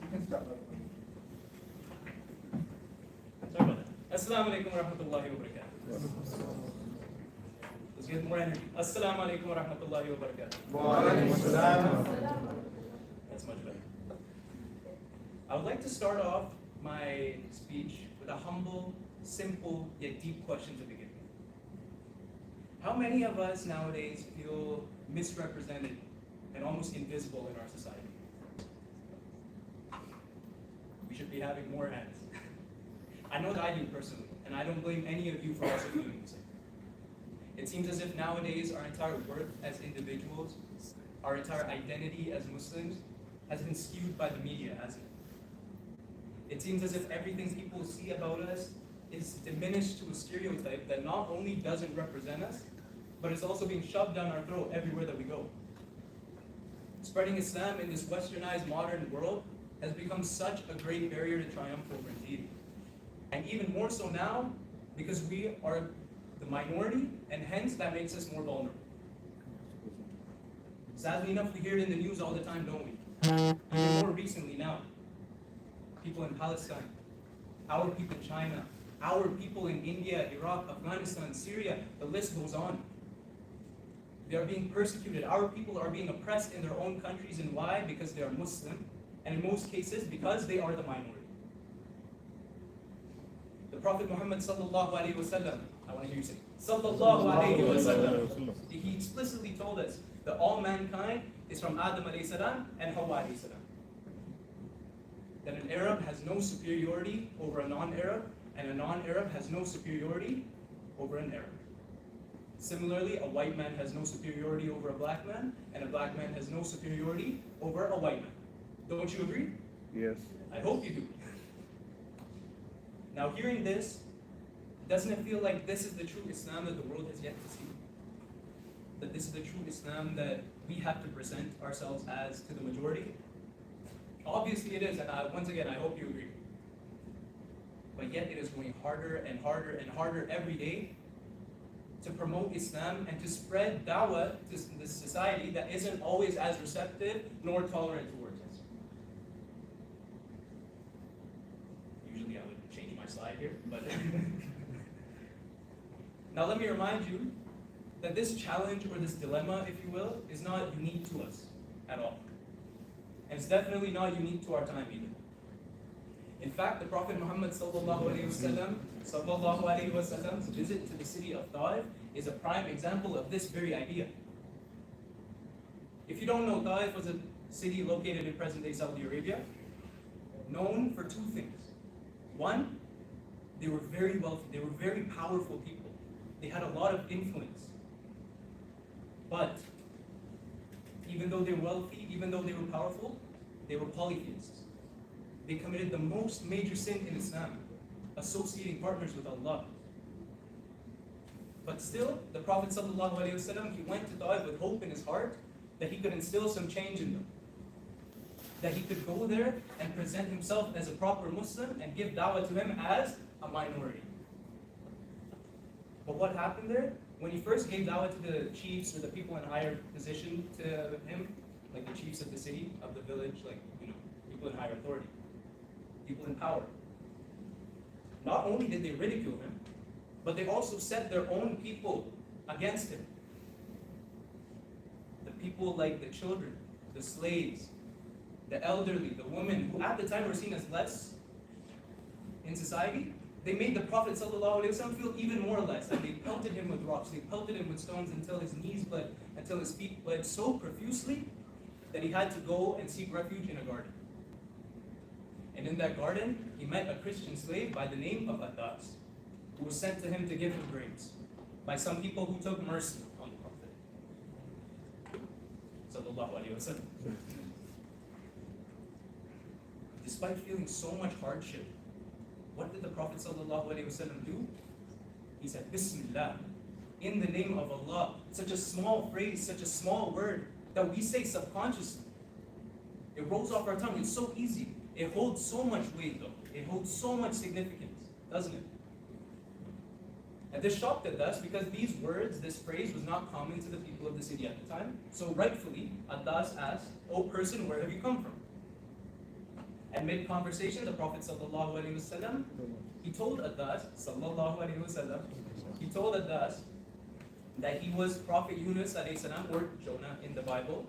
You can start. Sorry about that. Assalamu alaikum wa rahmatullahi wa barakatuh. Let's get more energy. Assalamu alaikum wa rahmatullahi wa barakatuh. Wa alaikum assalam. That's much better. I would like to start off my speech with a humble, simple, yet deep question to begin with. How many of us nowadays feel misrepresented and almost invisible in our society? We should be having more hands. I know that I do personally, and I don't blame any of you for also feeling the same. It seems as if nowadays our entire worth as individuals, our entire identity as Muslims, has been skewed by the media, hasn't it? It seems as if everything people see about us is diminished to a stereotype that not only doesn't represent us, but it's also being shoved down our throat everywhere that we go. Spreading Islam in this westernized modern world has become such a great barrier to triumph over indeed. And even more so now, because we are the minority, and hence that makes us more vulnerable. Sadly enough, we hear it in the news all the time, don't we? Even more recently now. People in Palestine, our people in China, our people in India, Iraq, Afghanistan, Syria, the list goes on. They are being persecuted. Our people are being oppressed in their own countries, and why? Because they are Muslim, and in most cases, because they are the minority. The Prophet Muhammad sallallahu alaihi wasallam, I want to hear you say, sallallahu alaihi wasallam, he explicitly told us that all mankind is from Adam alayhi salam and Hawa alayhi salam. That an Arab has no superiority over a non-Arab, and a non-Arab has no superiority over an Arab. Similarly, a white man has no superiority over a black man, and a black man has no superiority over a white man. Don't you agree? Yes. I hope you do. Now, hearing this, doesn't it feel like this is the true Islam that the world has yet to see? That this is the true Islam that we have to present ourselves as to the majority? Obviously it is, and once again, I hope you agree. But yet it is going harder and harder and harder every day to promote Islam and to spread da'wah to this society that isn't always as receptive nor tolerant towards us. Usually I would change my slide here, but now let me remind you that this challenge or this dilemma, if you will, is not unique to us at all. And it's definitely not unique to our time either. In fact, the Prophet Muhammad sallallahu alaihi wasallam's visit to the city of Taif is a prime example of this very idea. If you don't know, Taif was a city located in present-day Saudi Arabia, known for two things. One, they were very wealthy, they were very powerful people. They had a lot of influence. But even though they were wealthy, even though they were powerful, they were polytheists. They committed the most major sin in Islam, associating partners with Allah. But still, the Prophet ﷺ, he went to Taif with hope in his heart that he could instill some change in them. That he could go there and present himself as a proper Muslim and give da'wah to him as a minority. But what happened there? When he first gave da'wah to the chiefs or the people in higher position to him, like the chiefs of the city, of the village, like, people in higher authority, people in power. Not only did they ridicule him, but they also set their own people against him. The people like the children, the slaves, the elderly, the women, who at the time were seen as less in society, they made the Prophet ﷺ feel even more less, and they pelted him with rocks, they pelted him with stones until his knees bled, until his feet bled so profusely that he had to go and seek refuge in a garden. And in that garden, he met a Christian slave by the name of Adas, who was sent to him to give him grains by some people who took mercy on the Prophet sallallahu alaihi wasallam. Despite feeling so much hardship, what did the Prophet sallallahu alaihi wasallam do? He said, Bismillah, in the name of Allah. Such a small phrase, such a small word that we say subconsciously. It rolls off our tongue. It's so easy. It holds so much weight, though. It holds so much significance, doesn't it? And this shocked us because these words, this phrase, was not common to the people of the city at the time. So rightfully, Adas asked, "O person, where have you come from?" And mid-conversation, the Prophet sallallahu alaihi wasallam, he told Adas, sallallahu alaihi wasallam, he told Adas that he was Prophet Yunus alayhi salam, or Jonah in the Bible,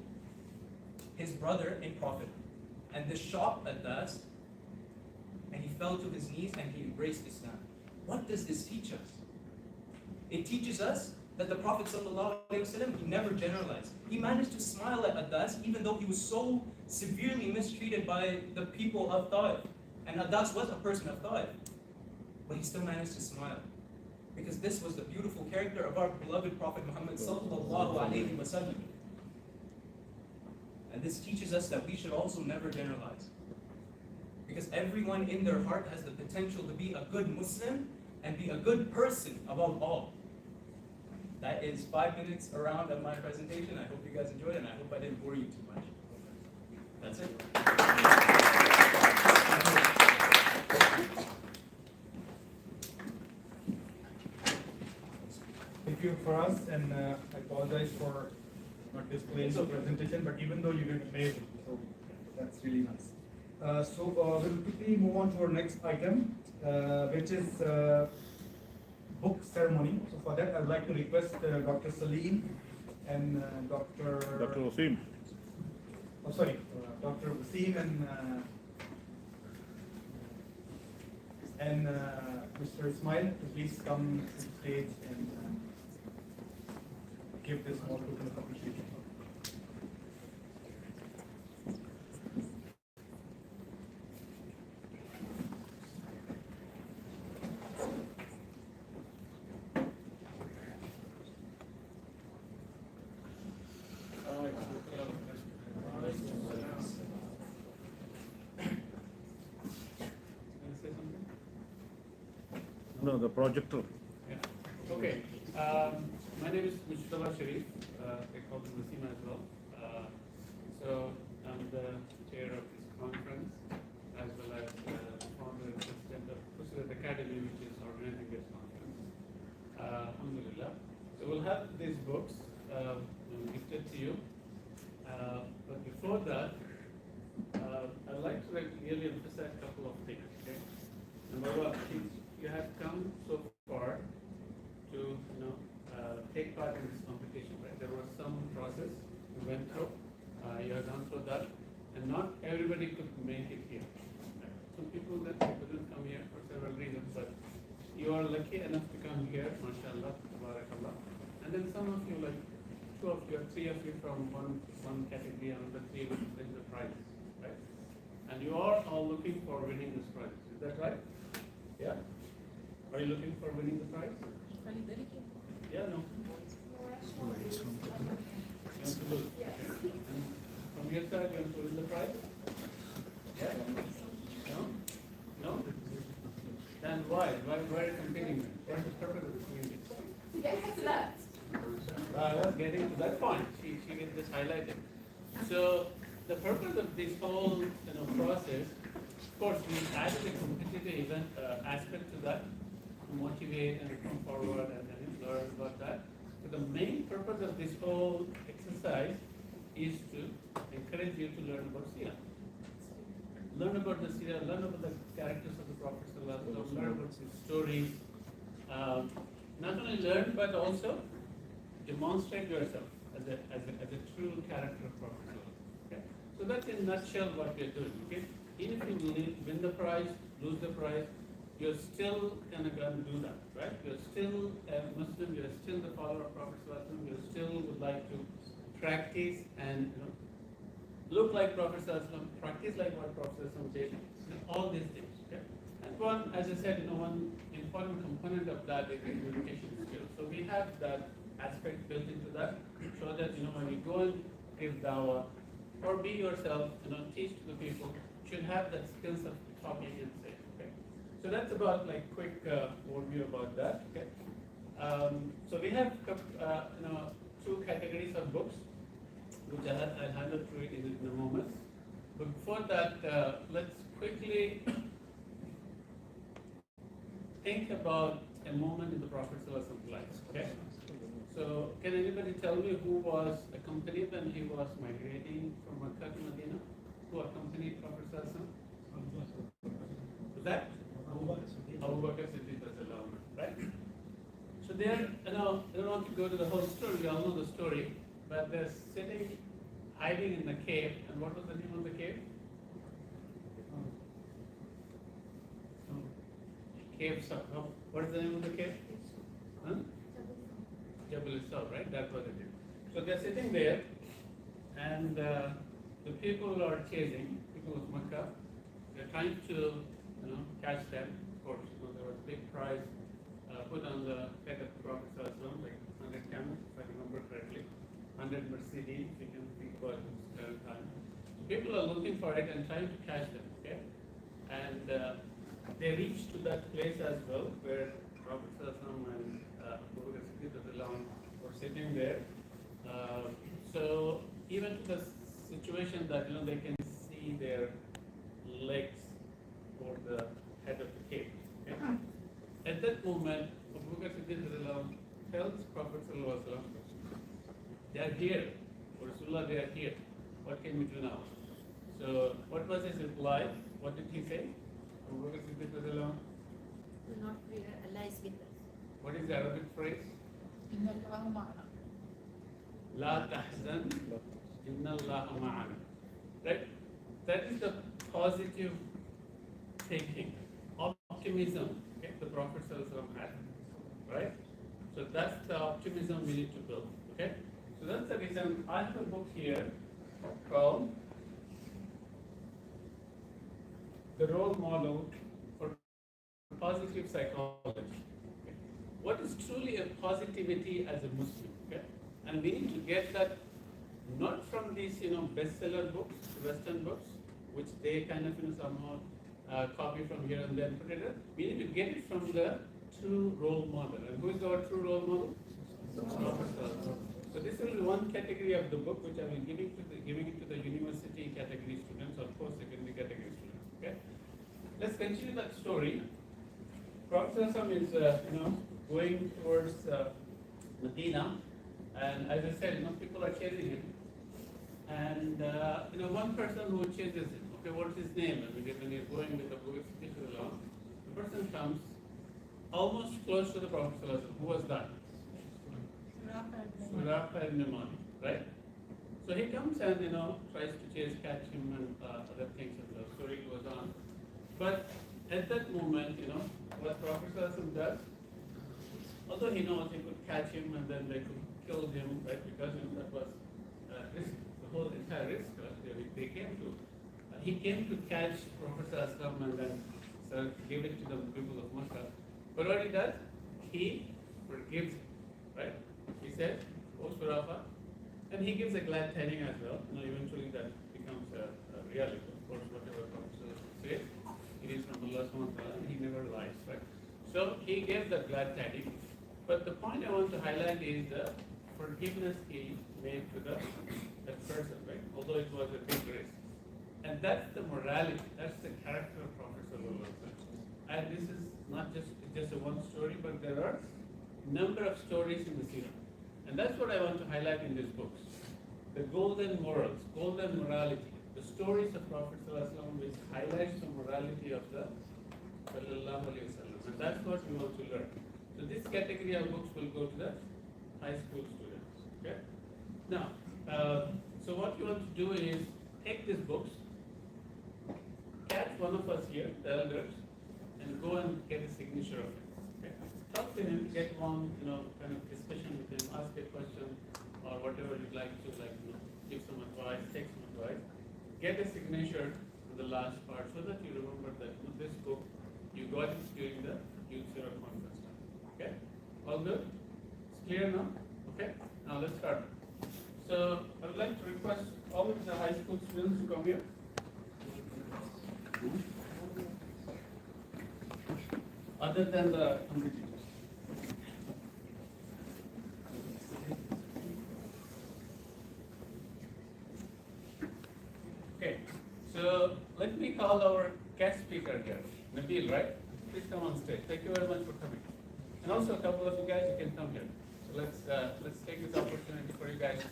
his brother in prophet. And this shocked Adas, and he fell to his knees and he embraced Islam. What does this teach us? It teaches us that the Prophet ﷺ, he never generalized. He managed to smile at Adas even though he was so severely mistreated by the people of Taif. And Adas was a person of Taif. But he still managed to smile. Because this was the beautiful character of our beloved Prophet Muhammad ﷺ. And this teaches us that we should also never generalize. Because everyone in their heart has the potential to be a good Muslim and be a good person above all. That is 5 minutes around of my presentation. I hope you guys enjoyed it, and I hope I didn't bore you too much. That's it. Thank you for us, and I apologize for not displaying the presentation, but even though you did amazing, so that's really nice. So we'll quickly move on to our next item, which is book ceremony. So for that, I'd like to request Dr. Salim and Dr. Wasim. Oh, sorry, Dr. Wasim and Mr. Ismail to please come to the stage and give this small token of appreciation. No, the projector. Okay. My name is Mustafa Sharif. They call me Nasima as well. So I'm the chair of this conference, as well as the founder and president of Kusurat Academy, which is organizing this conference. Alhamdulillah. So we'll have these books gifted to you. But before that, I'd like to really emphasize a couple of things. Okay? Number one, you have come so far to take part in this competition, right? There was some process you went through. You have gone through that, and not everybody could make it here. Right? Some people that couldn't come here for several reasons, but you are lucky enough to come here, mashallah, tabarakallah. And then some of you, like two of you, three of you from one category, and the three will win the prize, right? And you are all looking for winning this prize. Is that right? Yeah. Are you looking for winning the prize? Yeah, no. You want to lose? Yes. And from your side, you want to win the prize? Yeah? No? No? Then why? Why are you competing? What's the purpose of competing? To get to that. Getting to that point, she just highlighted. So the purpose of this whole process, of course, we added a competitive event aspect to that, to motivate and come forward and learn about that. So the main purpose of this whole exercise is to encourage you to learn about Seerah. Learn about the Seerah, learn about the characters of the Prophet, learn about his stories. Not only learn, but also demonstrate yourself as a true character of Prophet. Okay? So that's in a nutshell what we are doing. Okay? Even if you win the prize, lose the prize, you're still gonna do that, right? You're still a Muslim, you're still the follower of Prophet, you still would like to practice and look like Prophet, practice like what Prophet did, all these things. Okay? And one, as I said, one important component of that is communication skills. So we have that aspect built into that, so that when you go and give dawah or be yourself, teach to the people, you should have that skills of talking and saying. Okay, so that's about like quick overview about that. Okay, so we have two categories of books, which I'll handle through it in a moment. But before that, let's quickly think about a moment in the Prophet's life. Okay. So, can anybody tell me who was accompanied when he was migrating from Makkah to Medina? Who accompanied Prophet Sallallahu? Was that? Abu Bakr Siddiq, right? So there, I don't want to go to the whole story. We all know the story, but they're sitting, hiding in the cave. And what was the name of the cave? Cave. What is the name of the cave? Huh? Jabal itself, right? That's what it is. So they're sitting there, and the people are chasing, people of Makkah. They're trying to, catch them. Of course, there was a big prize put on the head of the Prophet, like 100 camels, if I remember correctly, 100 Mercedes, if you can think about it this current time. So people are looking for it and trying to catch them, okay? And they reach to that place as well, where Prophet and Abu Bakr were sitting there. So even to the situation that they can see their legs or the head of the cave. Okay? At that moment, Abu Bakr tells Prophet, they are here. Rasulullah, they are here. What can we do now? So what was his reply? What did he say? Abu Bakr Do not fear, Allah is with us. What is the Arabic phrase? La tahzan, inna Allah ma'ana. Right? That is the positive thinking, optimism, okay, the Prophet had. Right? So that's the optimism we need to build. Okay? So that's the reason I have a book here called The Role Model for Positive Psychology. Okay? What is truly a positivity as a Muslim? Okay? And we need to get that not from these, bestseller books, Western books, which they kind of, somehow copy from here and there and put it in. We need to get it from the true role model. And who is our true role model? So this will be one category of the book which I will giving it to the university category students or post-secondary category students. Okay. Let's continue that story. Prophet is going towards Medina, and as I said, people are chasing him. And one person who chases him. Okay, what's his name? And when he's going with the book along, the person comes almost close to the Prophet. Who was that? Seerah Conference, right? So he comes and tries to catch him and other things, and the story goes on. But at that moment, what Prophet does, although he knows he could catch him and then they could kill him, right? Because that was risk, the whole entire risk they came to. He came to catch Prophet and then give it to the people of Makkah. But what he does, he forgives him, right? He said, "O Surah," and he gives a glad tiding as well. Eventually that becomes a reality. Of course, whatever Prophet says, it is from Allah subhanahu wa ta'ala, and he never lies, right? So he gave the glad tiding. But the point I want to highlight is the forgiveness he made to that person, right? Although it was a big risk. And that's the morality, that's the character of Prophet sallallahu alaihi wasallam. And this is not just a one story, but there are number of stories in the Seerah. And that's what I want to highlight in these books. The golden morals, golden morality, the stories of Prophet sallallahu alaihi wasallam, which highlights the morality of the sallallahu alaihi wasallam. And that's what we want to learn. So this category of books will go to the high school students. Okay. Now, so what you want to do is take these books, catch one of us here, the elders, and go and get a signature of it. Okay. Talk to him, get one, kind of discussion with him, ask a question, or whatever you'd like to, give some advice, take some advice. Get a signature in the last part so that you remember that this book you got it during the Seerah Conference. Okay? All good? It's clear now? Okay? Now let's start. So I would like to request all of the high school students to come here. Other than the committee. Okay, so let me call our guest speaker here, Nabil, right? Please come on stage. Thank you very much for coming. And also a couple of you guys, you can come here. So let's take this opportunity for you guys to.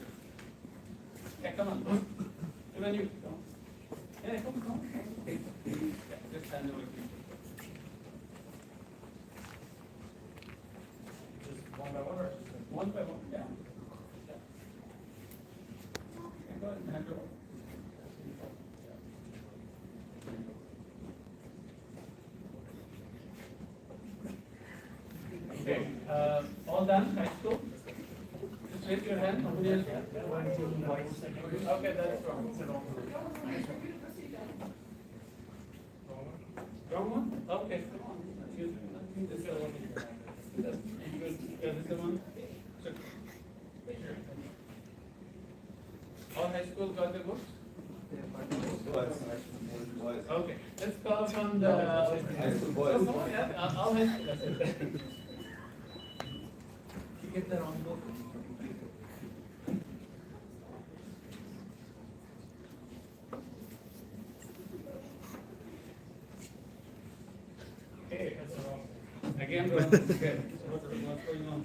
Yeah, come on. Even you, come. Yeah, come. Yeah, just stand over here. Just one by one or just one by one? Yeah. Go ahead and hand it over. Okay, all done, high school? Just raise your hand. Okay, that's wrong. Wrong one? Okay, come on. Excuse me. This is the one. This is the one. All high school got the books? Okay, let's call from the high school boys. All high school. You get the wrong book. Okay, again, wrong. Okay, what's going on?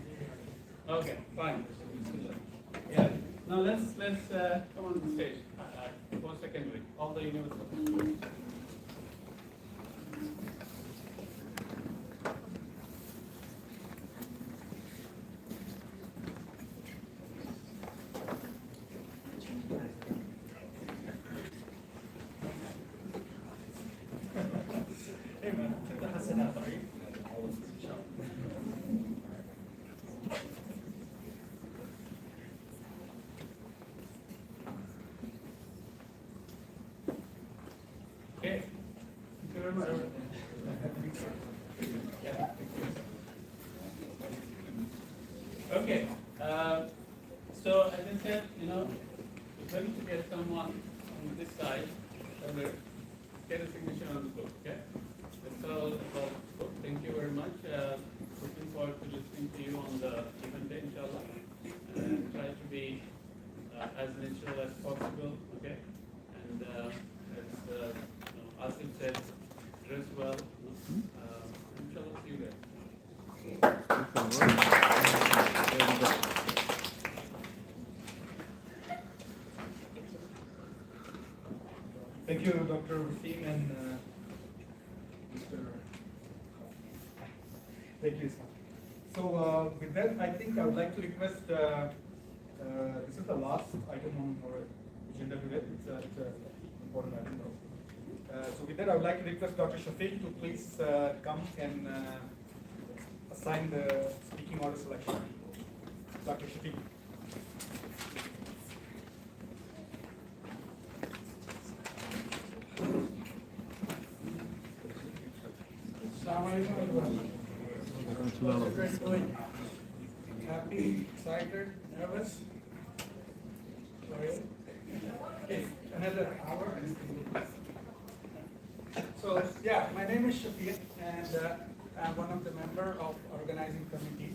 Okay, fine. Yeah. Now let's come on the stage. Post secondary, all the universities. Hey man, take the hasanat, are you? Okay. Thank you very much. Okay. So as I said, going to get someone on this side and get a signature on the book, okay? That's all about the book. Thank you very much. Looking forward to listening to you on the event day, inshallah. And try to be as natural as possible, okay? And as Asif said, dress well. Inshallah, see you there. Thank you, Dr. Wasim and Mr. Thank you, Ismail. So with that, I think I would like to request, this is the last item on our agenda today. It's an important item. So with that, I would like to request Dr. Shafiq to please come and assign the speaking order selection. Dr. Shafiq. Happy, excited, nervous? Sorry. Okay, another hour. So, yeah, my name is Shafiq, and I'm one of the member of organizing committee.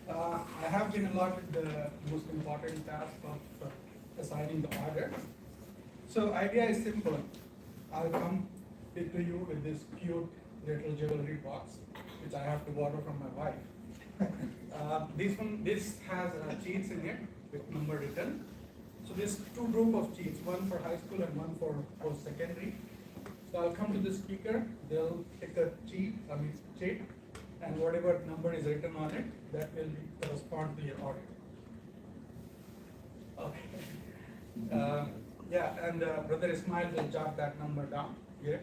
I have been allotted the most important task of assigning the order. So, idea is simple. I'll come to you with this cute little jewelry box, which I have to borrow from my wife. This has cheats in it with number written. So there's two group of cheats, one for high school and one for post-secondary. So I'll come to the speaker, they'll take a cheat, and whatever number is written on it, that will correspond to your order. Okay. Yeah, and Brother Ismail will jot that number down here.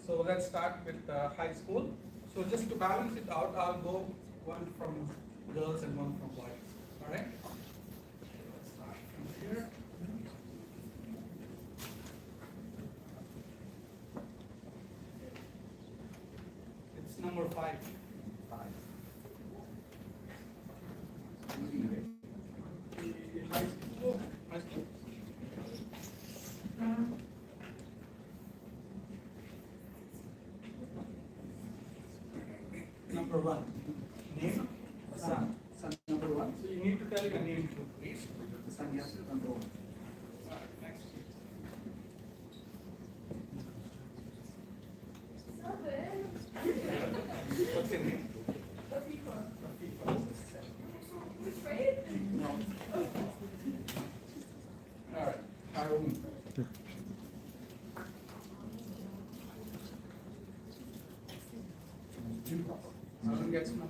So let's start with high school. So just to balance it out, I'll go one from girls and one from boys. All right? Let's start from here. It's number 5. High school. High school. Number 1. Name? Son. Son number 1. So you need to tell your name too, please. Son, yes, number 1. Next. What's your name? No. All right. Harun. Harun gets number